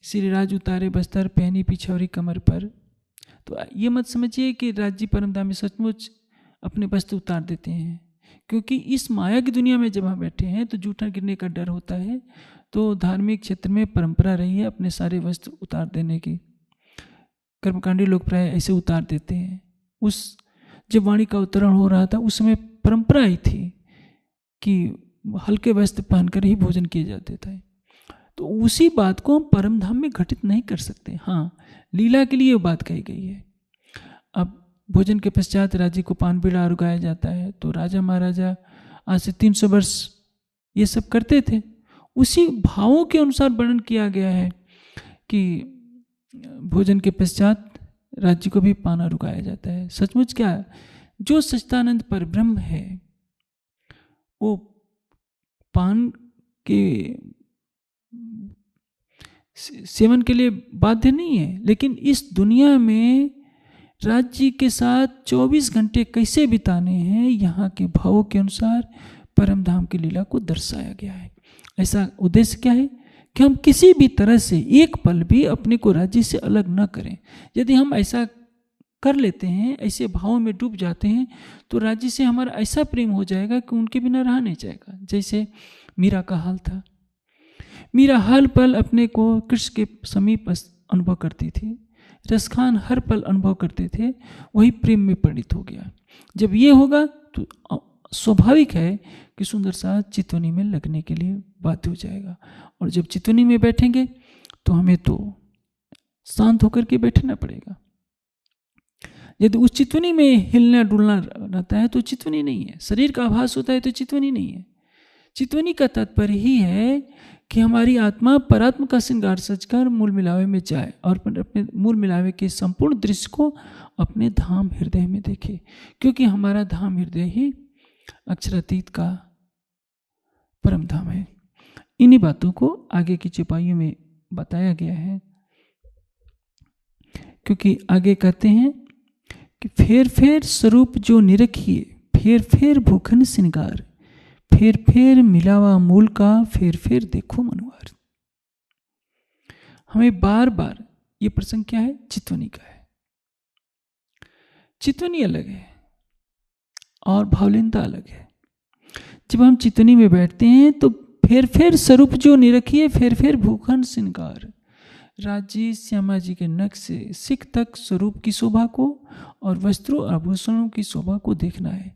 श्री राज उतारे बस्तर पहनी पिछौरी कमर पर, तो ये मत समझिए कि राज्य परम धाम में सचमुच अपने वस्त्र उतार देते हैं, क्योंकि इस माया की दुनिया में जब हम बैठे हैं तो जूठा गिरने का डर होता है। तो धार्मिक क्षेत्र में परंपरा रही है अपने सारे वस्त्र उतार देने की। कर्मकांडी लोग प्राय ऐसे उतार देते हैं। उस जब वाणी का अवतरण हो रहा था उस समय परंपरा ही थी कि हल्के वस्त्र पहनकर ही भोजन किए जाते थे। तो उसी बात को हम परम धाम में घटित नहीं कर सकते। हाँ, लीला के लिए बात कही गई है। अब भोजन के पश्चात राज्य को पान बीड़ा रुकाया जाता है, तो राजा महाराजा आज से 300 वर्ष ये सब करते थे। उसी भावों के अनुसार वर्णन किया गया है कि भोजन के पश्चात राज्य को भी पाना रुकाया जाता है। सचमुच क्या, जो सच्चिदानंद परब्रह्म है वो पान के सेवन के लिए बाध्य नहीं है, लेकिन इस दुनिया में राज्य के साथ 24 घंटे कैसे बिताने हैं, यहाँ के भावों के अनुसार परम धाम की लीला को दर्शाया गया है। ऐसा उद्देश्य क्या है कि हम किसी भी तरह से एक पल भी अपने को राज्य से अलग न करें। यदि हम ऐसा कर लेते हैं, ऐसे भावों में डूब जाते हैं, तो राज्य से हमारा ऐसा प्रेम हो जाएगा कि उनके बिना रहा नहीं जाएगा। जैसे मीरा का हाल था। मीरा हर पल अपने को कृष्ण के समीप अनुभव करती थी, रसखान हर पल अनुभव करते थे, वही प्रेम में परिणित हो गया। जब ये होगा तो स्वाभाविक है कि सुंदर सा चितवनी में लगने के लिए बाध्य हो जाएगा। और जब चितवनी में बैठेंगे तो हमें तो शांत होकर के बैठना पड़ेगा। यदि उस चितवनी में हिलना डुलना रहता है तो चितवनी नहीं है। शरीर का आभास होता है तो चितवनी नहीं है। चितवनी का तात्पर्य ही है कि हमारी आत्मा परात्मा का श्रृंगार सजकर मूल मिलावे में जाए और अपने मूल मिलावे के संपूर्ण दृश्य को अपने धाम हृदय में देखे, क्योंकि हमारा धाम हृदय ही अक्षरातीत का परम धाम है। इन्हीं बातों को आगे की चौपाइयों में बताया गया है, क्योंकि आगे कहते हैं कि फेर फेर स्वरूप जो निरखिए, फेर फेर भूखन श्रृंगार, फेर फेर मिलावा मूल का, फेर फेर देखो मनवार। हमें बार बार ये प्रसंग क्या है, चितवनी का है। चितवनी अलग है और भावलीनता अलग है। जब हम चितवनी में बैठते हैं तो फेर फेर स्वरूप जो निरखिए, फेर फेर भूखन श्रृंगार, राज्य श्यामा जी के नख से सिख तक स्वरूप की शोभा को और वस्त्रों आभूषणों की शोभा को देखना है।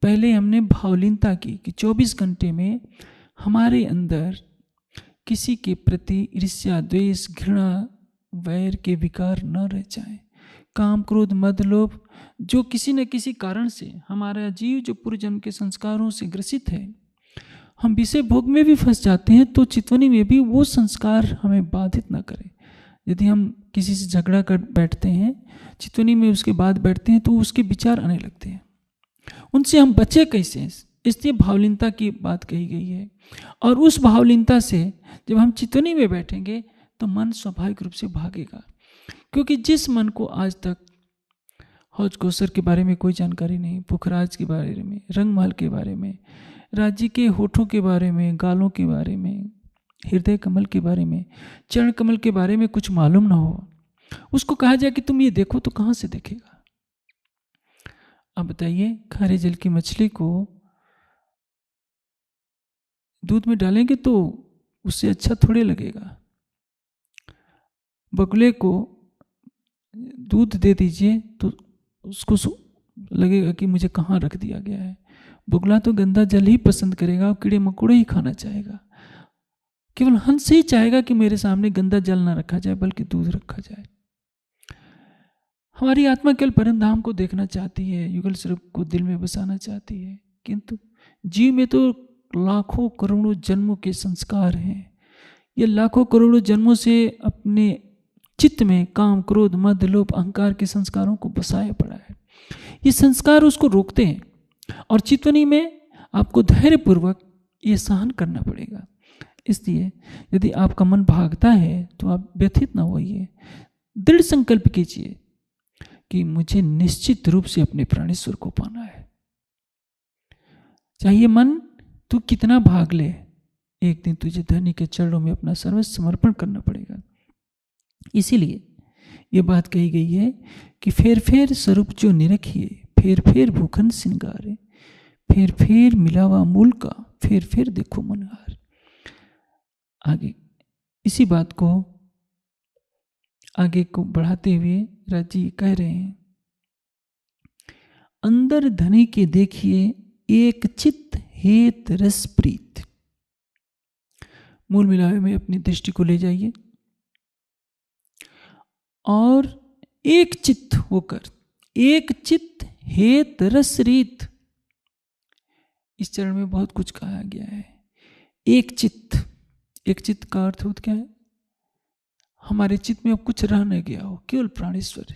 पहले हमने भावलीनता की कि 24 घंटे में हमारे अंदर किसी के प्रति ईर्ष्या, द्वेष, घृणा, वैर के विकार न रह जाएं, काम, क्रोध, मद, लोभ, जो किसी न किसी कारण से हमारा जीव जो पूर्व जन्म के संस्कारों से ग्रसित है, हम विषय भोग में भी फंस जाते हैं, तो चितवनी में भी वो संस्कार हमें बाधित ना करें। यदि हम किसी से झगड़ा कर बैठते हैं, चितवनी में उसके बाद बैठते हैं, तो उसके विचार आने लगते हैं, उनसे हम बचे कैसे? इसलिए भावलीनता की बात कही गई है। और उस भावलीनता से जब हम चितवनी में बैठेंगे तो मन स्वाभाविक रूप से भागेगा, क्योंकि जिस मन को आज तक हौज कौसर के बारे में कोई जानकारी नहीं, पुखराज के बारे में, रंगमहल के बारे में, राज्य के होठों के बारे में, गालों के बारे में, हृदय कमल के बारे में, चरण कमल के बारे में कुछ मालूम ना हो, उसको कहा जाए कि तुम ये देखो, तो कहाँ से देखेगा? अब बताइए, खारे जल की मछली को दूध में डालेंगे तो उससे अच्छा थोड़े लगेगा। बगुले को दूध दे दीजिए तो उसको लगेगा कि मुझे कहाँ रख दिया गया है। बगुला तो गंदा जल ही पसंद करेगा और कीड़े मकोड़े ही खाना चाहेगा। केवल हंस ही चाहेगा कि मेरे सामने गंदा जल ना रखा जाए, बल्कि दूध रखा जाए। हमारी आत्मा केवल परम धाम को देखना चाहती है, युगल स्वरूप को दिल में बसाना चाहती है, किंतु जीव में तो लाखों करोड़ों जन्मों के संस्कार हैं। ये लाखों करोड़ों जन्मों से अपने चित्त में काम, क्रोध, मद, लोभ, अहंकार के संस्कारों को बसाया पड़ा है। ये संस्कार उसको रोकते हैं, और चितवनी में आपको धैर्यपूर्वक ये सहन करना पड़ेगा। इसलिए यदि आपका मन भागता है तो आप व्यथित ना होइए, दृढ़ संकल्प कीजिए कि मुझे निश्चित रूप से अपने प्राणेश्वर को पाना है। चाहिए मन तू कितना भाग ले, एक दिन तुझे धनी के चरणों में अपना सर्वस्व समर्पण करना पड़ेगा। इसीलिए ये बात कही गई है कि फेर फेर स्वरूप जो निरखिए, फेर फेर भूखन सिंगारे, फेर फेर मिलावा मूल का, फेर फेर देखो मनहार। आगे इसी बात को आगे को बढ़ाते हुए राजी कह रहे हैं, अंदर धनी के देखिए एक चित्त हेत रस प्रीत। मूल मिलावे में अपनी दृष्टि को ले जाइए और एक चित्त होकर, एक चित्त हेत रस रीत। इस चरण में बहुत कुछ कहा गया है। एक चित्त, एक चित्त का अर्थ होता क्या है? हमारे चित्त में अब कुछ रह न गया हो, केवल प्राणेश्वर।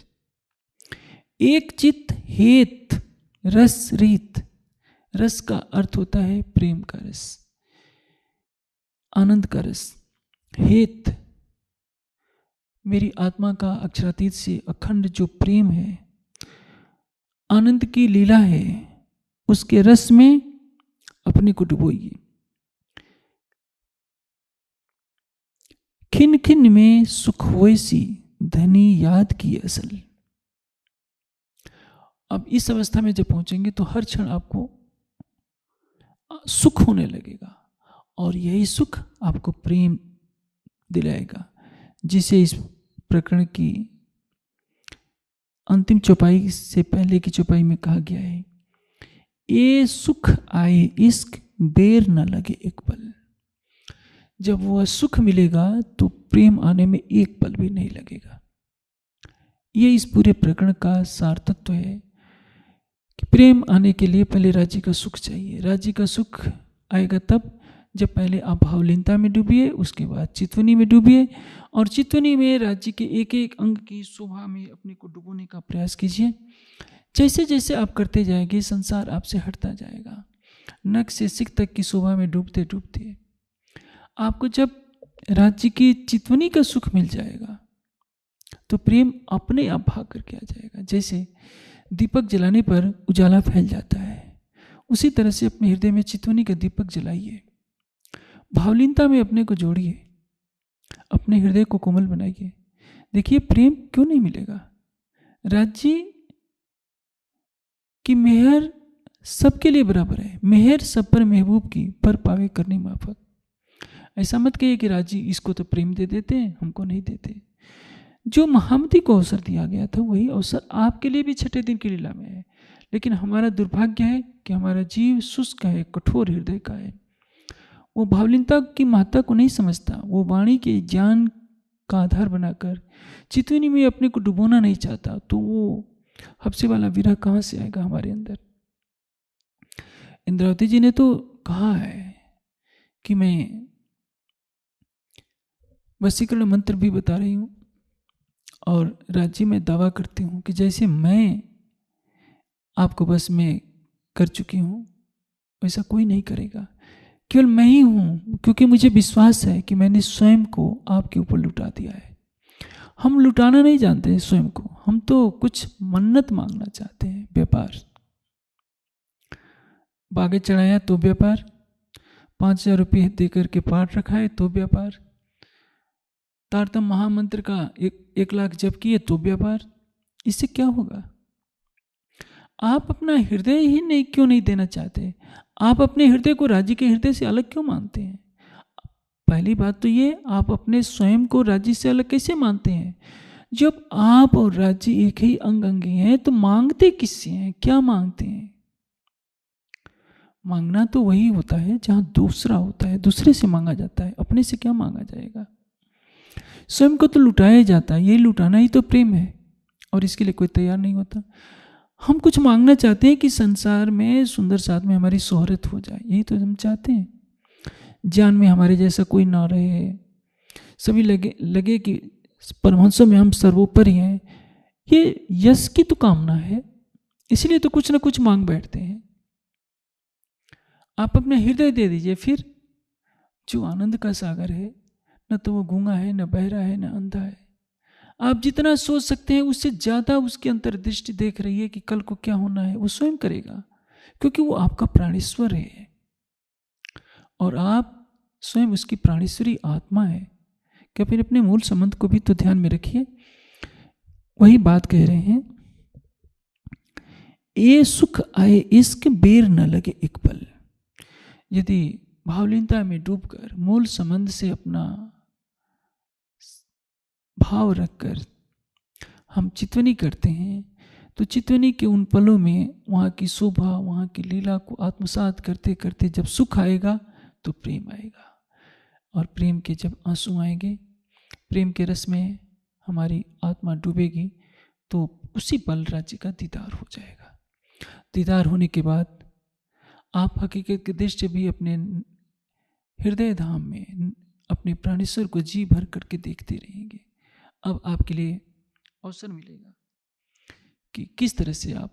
एक चित्त हेत रस रीत। रस का अर्थ होता है प्रेम का रस, आनंद का रस। हेत मेरी आत्मा का अक्षरातीत से अखंड जो प्रेम है, आनंद की लीला है, उसके रस में अपने को डुबोइए। खिन खिन में सुख होएसी, धनी याद की असल। अब इस अवस्था में जब पहुंचेंगे तो हर क्षण आपको सुख होने लगेगा, और यही सुख आपको प्रेम दिलाएगा, जिसे इस प्रकरण की अंतिम चौपाई से पहले की चौपाई में कहा गया है, ये सुख आए इश्क बेर न लगे एक पल। जब वह सुख मिलेगा तो प्रेम आने में एक पल भी नहीं लगेगा। ये इस पूरे प्रकरण का सार तत्व है कि प्रेम आने के लिए पहले राज्य का सुख चाहिए। राज्य का सुख आएगा तब जब पहले आप भावलीनता में डूबिए, उसके बाद चितवनी में डूबिए, और चितवनी में राज्य के एक एक अंग की शोभा में अपने को डुबोने का प्रयास कीजिए। जैसे जैसे आप करते जाएंगे संसार आपसे हटता जाएगा। नख से सिख तक की शोभा में डूबते डूबते आपको जब राज्य की चितवनी का सुख मिल जाएगा तो प्रेम अपने आप भाग करके आ जाएगा। जैसे दीपक जलाने पर उजाला फैल जाता है, उसी तरह से अपने हृदय में चितवनी का दीपक जलाइए। भावलीनता में अपने को जोड़िए, अपने हृदय को कोमल बनाइए। देखिए प्रेम क्यों नहीं मिलेगा। राज्य की मेहर सबके लिए बराबर है। मेहर सब पर महबूब की, पर पावे करनी माफक। ऐसा मत कहिए कि राज्य इसको तो प्रेम दे देते हैं, हमको नहीं देते। जो महामती को अवसर दिया गया था वही अवसर आपके लिए भी छठे दिन की लीला में है। लेकिन हमारा दुर्भाग्य है कि हमारा जीव शुष्क है, कठोर हृदय का है। वो भावलीनता की महत्ता को नहीं समझता। वो वाणी के ज्ञान का आधार बनाकर चितवनी में अपने को डुबोना नहीं चाहता, तो वो हफ्से वाला विरह कहाँ से आएगा हमारे अंदर। इंद्रावती जी ने तो कहा है कि मैं वशीकरण मंत्र भी बता रही हूँ और राज्य में दावा करती हूँ कि जैसे मैं आपको बस में कर चुकी हूँ वैसा कोई नहीं करेगा। केवल मैं ही हूँ, क्योंकि मुझे विश्वास है कि मैंने स्वयं को आपके ऊपर लुटा दिया है। हम लुटाना नहीं जानते हैं स्वयं को, हम तो कुछ मन्नत मांगना चाहते हैं। व्यापार बागे चढ़ाया तो व्यापार, 5,000 रुपये देकर के पाठ रखा है तो व्यापार, तारतम महामंत्र का 1,00,000 जप किए तो व्यापार। इससे क्या होगा? आप अपना हृदय ही नहीं क्यों नहीं देना चाहते? आप अपने हृदय को राज्य के हृदय से अलग क्यों मानते हैं? पहली बात तो ये, आप अपने स्वयं को राज्य से अलग कैसे मानते हैं? जब आप और राज्य एक ही अंग अंगी हैं तो मांगते किससे हैं? क्या मांगते हैं? मांगना तो वही होता है जहां दूसरा होता है, दूसरे से मांगा जाता है। अपने से क्या मांगा जाएगा? स्वयं को तो लुटाया जाता है, ये लुटाना ही तो प्रेम है, और इसके लिए कोई तैयार नहीं होता। हम कुछ मांगना चाहते हैं कि संसार में सुंदर साथ में हमारी शोहरत हो जाए, यही तो हम चाहते हैं। ज्ञान में हमारे जैसा कोई ना रहे, सभी लगे कि परमहंसों में हम सर्वोपरि हैं। ये यश की तो कामना है, इसलिए तो कुछ ना कुछ मांग बैठते हैं। आप अपने हृदय दे दीजिए, फिर जो आनंद का सागर है, न तो वो गूंगा है, न बहरा है, न अंधा है। आप जितना सोच सकते हैं उससे ज़्यादा उसकी अंतर्दृष्टि देख रही है कि कल को क्या होना है, वो स्वयं करेगा, क्योंकि वो आपका प्राणेश्वर है और आप स्वयं उसकी प्राणेश्वरी आत्मा है। क्या फिर अपने मूल संबंध को भी तो ध्यान में रखिए। वही बात कह रहे हैं, ये सुख आए इसके बेर न लगे एक पल। यदि भावलीनता में डूबकर मूल संबंध से अपना भाव रखकर हम चितवनी करते हैं, तो चितवनी के उन पलों में वहाँ की शोभा, वहाँ की लीला को आत्मसात करते करते जब सुख आएगा तो प्रेम आएगा, और प्रेम के जब आंसू आएंगे, प्रेम के रस में हमारी आत्मा डूबेगी, तो उसी पल राज्य का दीदार हो जाएगा। दीदार होने के बाद आप हकीकत के दृश्य भी अपने हृदय धाम में अपने प्राणेश्वर को जी भर करके देखते रहेंगे। अब आपके लिए अवसर मिलेगा कि किस तरह से आप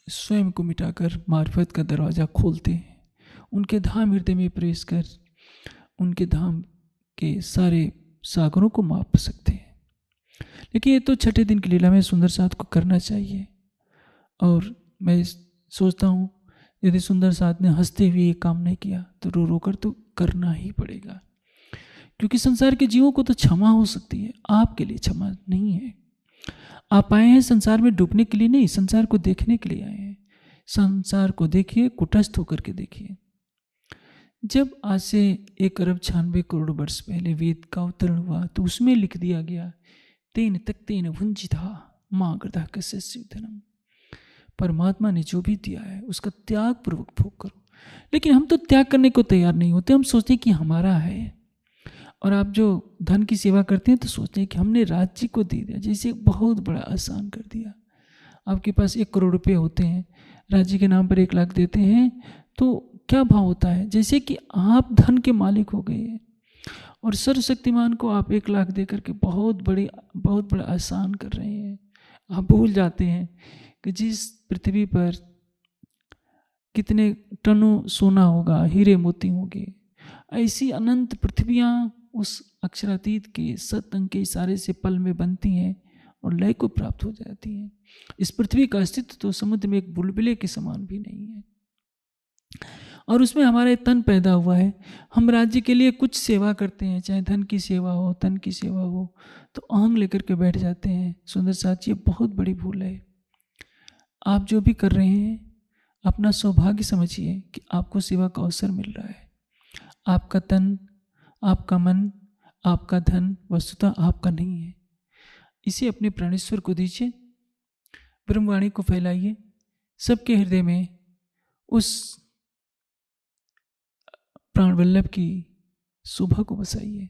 स्वयं को मिटाकर मार्फत का दरवाज़ा खोलते हैं, उनके धाम हृदय में प्रवेश कर उनके धाम के सारे सागरों को माप सकते हैं। लेकिन ये तो छठे दिन की लीला में सुंदर साथ को करना चाहिए, और मैं सोचता हूँ यदि सुंदर साथ ने हंसते हुए ये काम नहीं किया तो रो रो कर तो करना ही पड़ेगा, क्योंकि संसार के जीवों को तो क्षमा हो सकती है, आपके लिए क्षमा नहीं है। आप आए हैं संसार में डूबने के लिए नहीं, संसार को देखने के लिए आए हैं। संसार को देखिए, कुटस्थ होकर के देखिए। जब आज से 1,96,00,00,000 वर्ष पहले वेद का अवतरण हुआ तो उसमें लिख दिया गया, तेन तक्तेन भुंजिता मां गृधा कस्य धनम। परमात्मा ने जो भी दिया है उसका त्याग पूर्वक भोग करो। लेकिन हम तो त्याग करने को तैयार नहीं होते, हम सोचते हैं कि हमारा है। और आप जो धन की सेवा करते हैं तो सोचते हैं कि हमने राज्य को दे दिया, जैसे बहुत बड़ा आसान कर दिया। आपके पास 1 करोड़ रुपये होते हैं, राज्य के नाम पर 1,00,000 देते हैं, तो क्या भाव होता है? जैसे कि आप धन के मालिक हो गए और सर्वशक्तिमान को आप 1,00,000 दे करके बहुत बड़ा आसान कर रहे हैं। आप भूल जाते हैं कि जिस पृथ्वी पर कितने टनों सोना होगा, हीरे मोती होंगे, ऐसी अनंत पृथ्वियाँ उस अक्षरातीत के सतअंग के इशारे से पल में बनती हैं और लय को प्राप्त हो जाती हैं। इस पृथ्वी का अस्तित्व तो समुद्र में एक बुलबुले के समान भी नहीं है, और उसमें हमारा तन पैदा हुआ है। हम राज्य के लिए कुछ सेवा करते हैं, चाहे धन की सेवा हो, तन की सेवा हो, तो अहंग लेकर के बैठ जाते हैं। सुंदर साथ, ये बहुत बड़ी भूल है। आप जो भी कर रहे हैं अपना सौभाग्य समझिए कि आपको सेवा का अवसर मिल रहा है। आपका तन, आपका मन, आपका धन वस्तुतः आपका नहीं है। इसे अपने प्राणेश्वर को दीजिए, ब्रह्मवाणी को फैलाइए, सबके हृदय में उस प्राणवल्लभ की शोभा को बसाइए,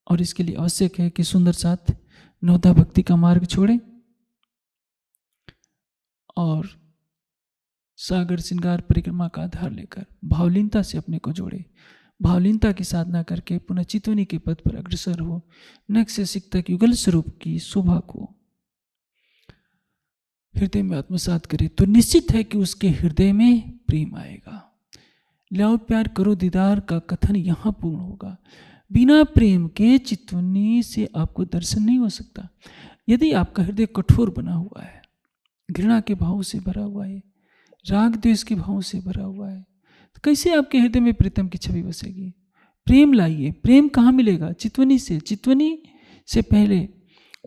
और इसके लिए आवश्यक है कि सुंदर साथ नवता भक्ति का मार्ग छोड़ें और सागर श्रृंगार परिक्रमा का आधार लेकर भावलीनता से अपने को जोड़े, भावलीनता की साधना करके पुनः चितवनी के पद पर अग्रसर हो, नख से सिक तक युगल स्वरूप की शोभा को हृदय में आत्मसात करे तो निश्चित है कि उसके हृदय में प्रेम आएगा। लाओ प्यार करो दीदार का कथन यहाँ पूर्ण होगा। बिना प्रेम के चितवनी से आपको दर्शन नहीं हो सकता। यदि आपका हृदय कठोर बना हुआ है, घृणा के भाव से भरा हुआ है, राग द्वेष के भाव से भरा हुआ है, तो कैसे आपके हृदय में प्रीतम की छवि बसेगी? प्रेम लाइए। प्रेम कहाँ मिलेगा? चितवनी से। चितवनी से पहले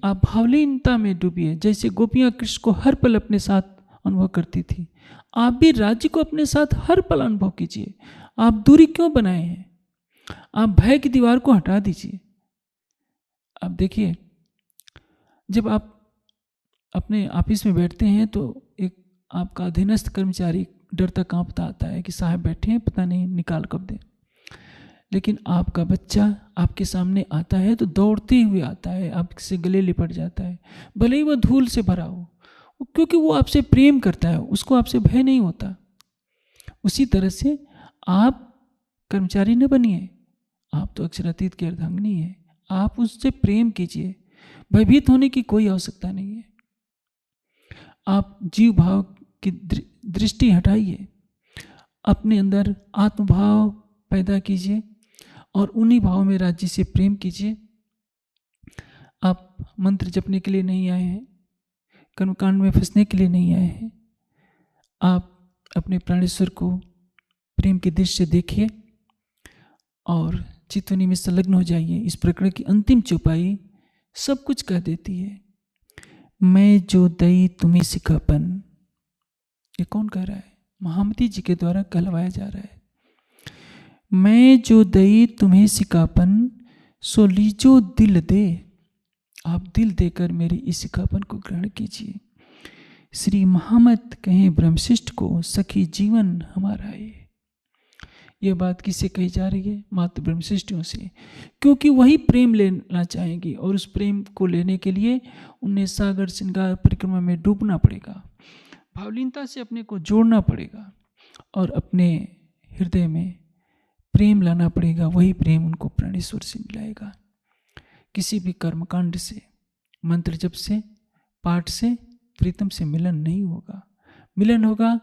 आप भावलीनता में डूबिए। जैसे गोपियां कृष्ण को हर पल अपने साथ अनुभव करती थी, आप भी राज्य को अपने साथ हर पल अनुभव कीजिए। आप दूरी क्यों बनाए हैं? आप भय की दीवार को हटा दीजिए। आप देखिए, जब आप अपने ऑफिस में बैठते हैं तो एक आपका अधीनस्थ कर्मचारी डरता कांपता आता है कि साहब बैठे हैं, पता नहीं निकाल कब दें। लेकिन आपका बच्चा आपके सामने आता है तो दौड़ते हुए आता है, आपसे गले लिपट जाता है, भले ही वह धूल से भरा हो, क्योंकि वो आपसे प्रेम करता है, उसको आपसे भय नहीं होता। उसी तरह से आप कर्मचारी न बनिए, आप तो अक्षरातीत की अर्धांगिनी है। आप उससे प्रेम कीजिए, भयभीत होने की कोई आवश्यकता नहीं है। आप जीव भाव की दृष्टि हटाइए, अपने अंदर आत्मभाव पैदा कीजिए और उन्हीं भाव में राज्य से प्रेम कीजिए। आप मंत्र जपने के लिए नहीं आए हैं, कर्मकांड में फंसने के लिए नहीं आए हैं। आप अपने प्राणेश्वर को प्रेम की दृष्टि से देखिए और चितवनी में संलग्न हो जाइए। इस प्रकरण की अंतिम चौपाई सब कुछ कह देती है। मैं जो दई तुम्हें सिखापन, ये कौन कह रहा है? महामती जी के द्वारा कहलवाया जा रहा है। मैं जो दई तुम्हें सिखापन, सो लीजो दिल दे। आप दिल देकर मेरी इस सिखापन को ग्रहण कीजिए। श्री महामत कहें ब्रह्मशिष्ट को, सखी जीवन हमारा है। यह बात किससे कही जा रही है? मात्र ब्रह्मशिष्टियों से, क्योंकि वही प्रेम लेना चाहेंगी और उस प्रेम को लेने के लिए उन्हें सागर श्रृंगार परिक्रमा में डूबना पड़ेगा, भावलीनता से अपने को जोड़ना पड़ेगा और अपने हृदय में प्रेम लाना पड़ेगा। वही प्रेम उनको प्राणेश्वर से मिलाएगा। किसी भी कर्मकांड से, मंत्र जप से, पाठ से प्रीतम से मिलन नहीं होगा। मिलन होगा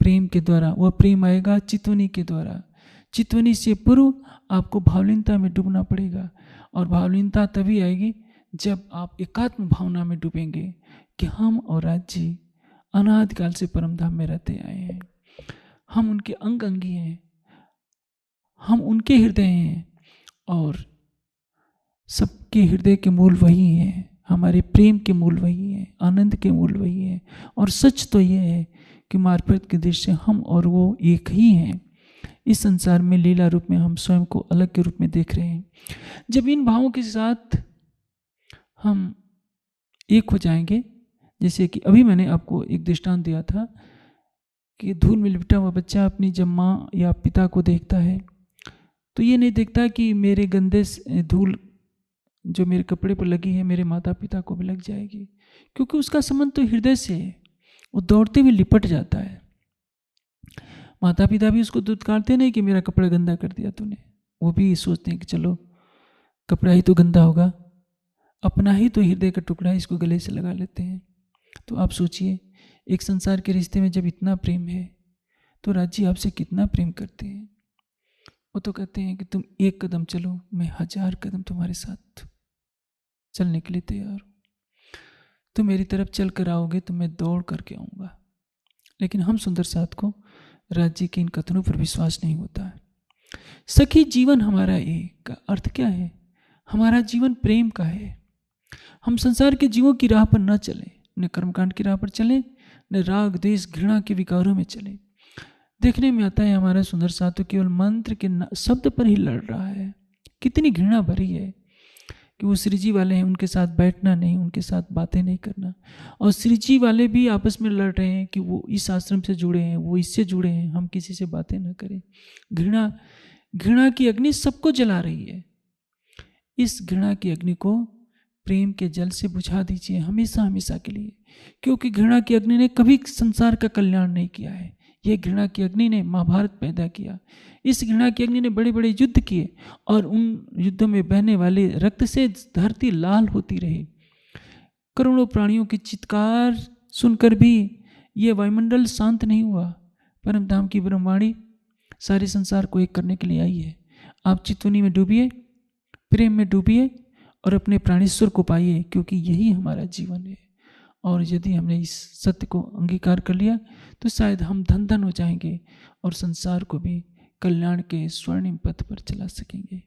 प्रेम के द्वारा। वह प्रेम आएगा चितवनी के द्वारा। चितवनी से पूर्व आपको भावलीनता में डूबना पड़ेगा और भावलीनता तभी आएगी जब आप एकात्म भावना में डूबेंगे कि हम और राज्य अनादिकाल से परमधाम में रहते आए हैं, हम उनके अंग अंगी हैं, हम उनके हृदय हैं और सबके हृदय के मूल वही हैं। हमारे प्रेम के मूल वही हैं, आनंद के मूल वही हैं। और सच तो यह है कि मार्फत के दृष्टि से हम और वो एक ही हैं। इस संसार में लीला रूप में हम स्वयं को अलग के रूप में देख रहे हैं। जब इन भावों के साथ हम एक हो जाएंगे, जैसे कि अभी मैंने आपको एक दृष्टांत दिया था कि धूल में लिपटा हुआ बच्चा अपनी जब माँ या पिता को देखता है तो ये नहीं देखता कि मेरे गंदे धूल जो मेरे कपड़े पर लगी है मेरे माता पिता को भी लग जाएगी, क्योंकि उसका संबंध तो हृदय से है। वो दौड़ते हुए लिपट जाता है। माता पिता भी उसको दुत्कारते नहीं कि मेरा कपड़ा गंदा कर दिया तूने, वो भी सोचते हैं कि चलो कपड़ा ही तो गंदा होगा, अपना ही तो हृदय का टुकड़ा इसको गले से लगा लेते हैं। तो आप सोचिए, एक संसार के रिश्ते में जब इतना प्रेम है तो राज्य आपसे कितना प्रेम करते हैं। वो तो कहते हैं कि तुम एक कदम चलो, मैं 1000 कदम तुम्हारे साथ चलने के लिए तैयार हूँ। तुम मेरी तरफ चल कर आओगे तो मैं दौड़ करके आऊँगा। लेकिन हम सुंदर साथ को राज्य के इन कथनों पर विश्वास नहीं होता है। सखी जीवन हमारा एक का अर्थ क्या है? हमारा जीवन प्रेम का है। हम संसार के जीवों की राह पर न चलें, न कर्मकांड की राह पर चलें, न राग द्वेष घृणा के विकारों में चलें। देखने में आता है हमारा सुंदर साथ तो केवल मंत्र के शब्द पर ही लड़ रहा है। कितनी घृणा भरी है कि वो श्री जी वाले हैं, उनके साथ बैठना नहीं, उनके साथ बातें नहीं करना। और श्री जी वाले भी आपस में लड़ रहे हैं कि वो इस आश्रम से जुड़े हैं, वो इससे जुड़े हैं, हम किसी से बातें न करें। घृणा की अग्नि सबको जला रही है। इस घृणा की अग्नि को प्रेम के जल से बुझा दीजिए हमेशा हमेशा के लिए, क्योंकि घृणा की अग्नि ने कभी संसार का कल्याण नहीं किया है। यह घृणा की अग्नि ने महाभारत पैदा किया। इस घृणा की अग्नि ने बड़े बड़े युद्ध किए और उन युद्धों में बहने वाले रक्त से धरती लाल होती रही। करोड़ों प्राणियों की चित्कार सुनकर भी यह वायुमंडल शांत नहीं हुआ। परम धाम की ब्रह्मवाणी सारे संसार को एक करने के लिए आई है। आप चितवनी में डूबिए, प्रेम में डूबिए और अपने प्राणेश्वर को पाइए, क्योंकि यही हमारा जीवन है। और यदि हमने इस सत्य को अंगीकार कर लिया तो शायद हम धन धन हो जाएंगे और संसार को भी कल्याण के स्वर्णिम पथ पर चला सकेंगे।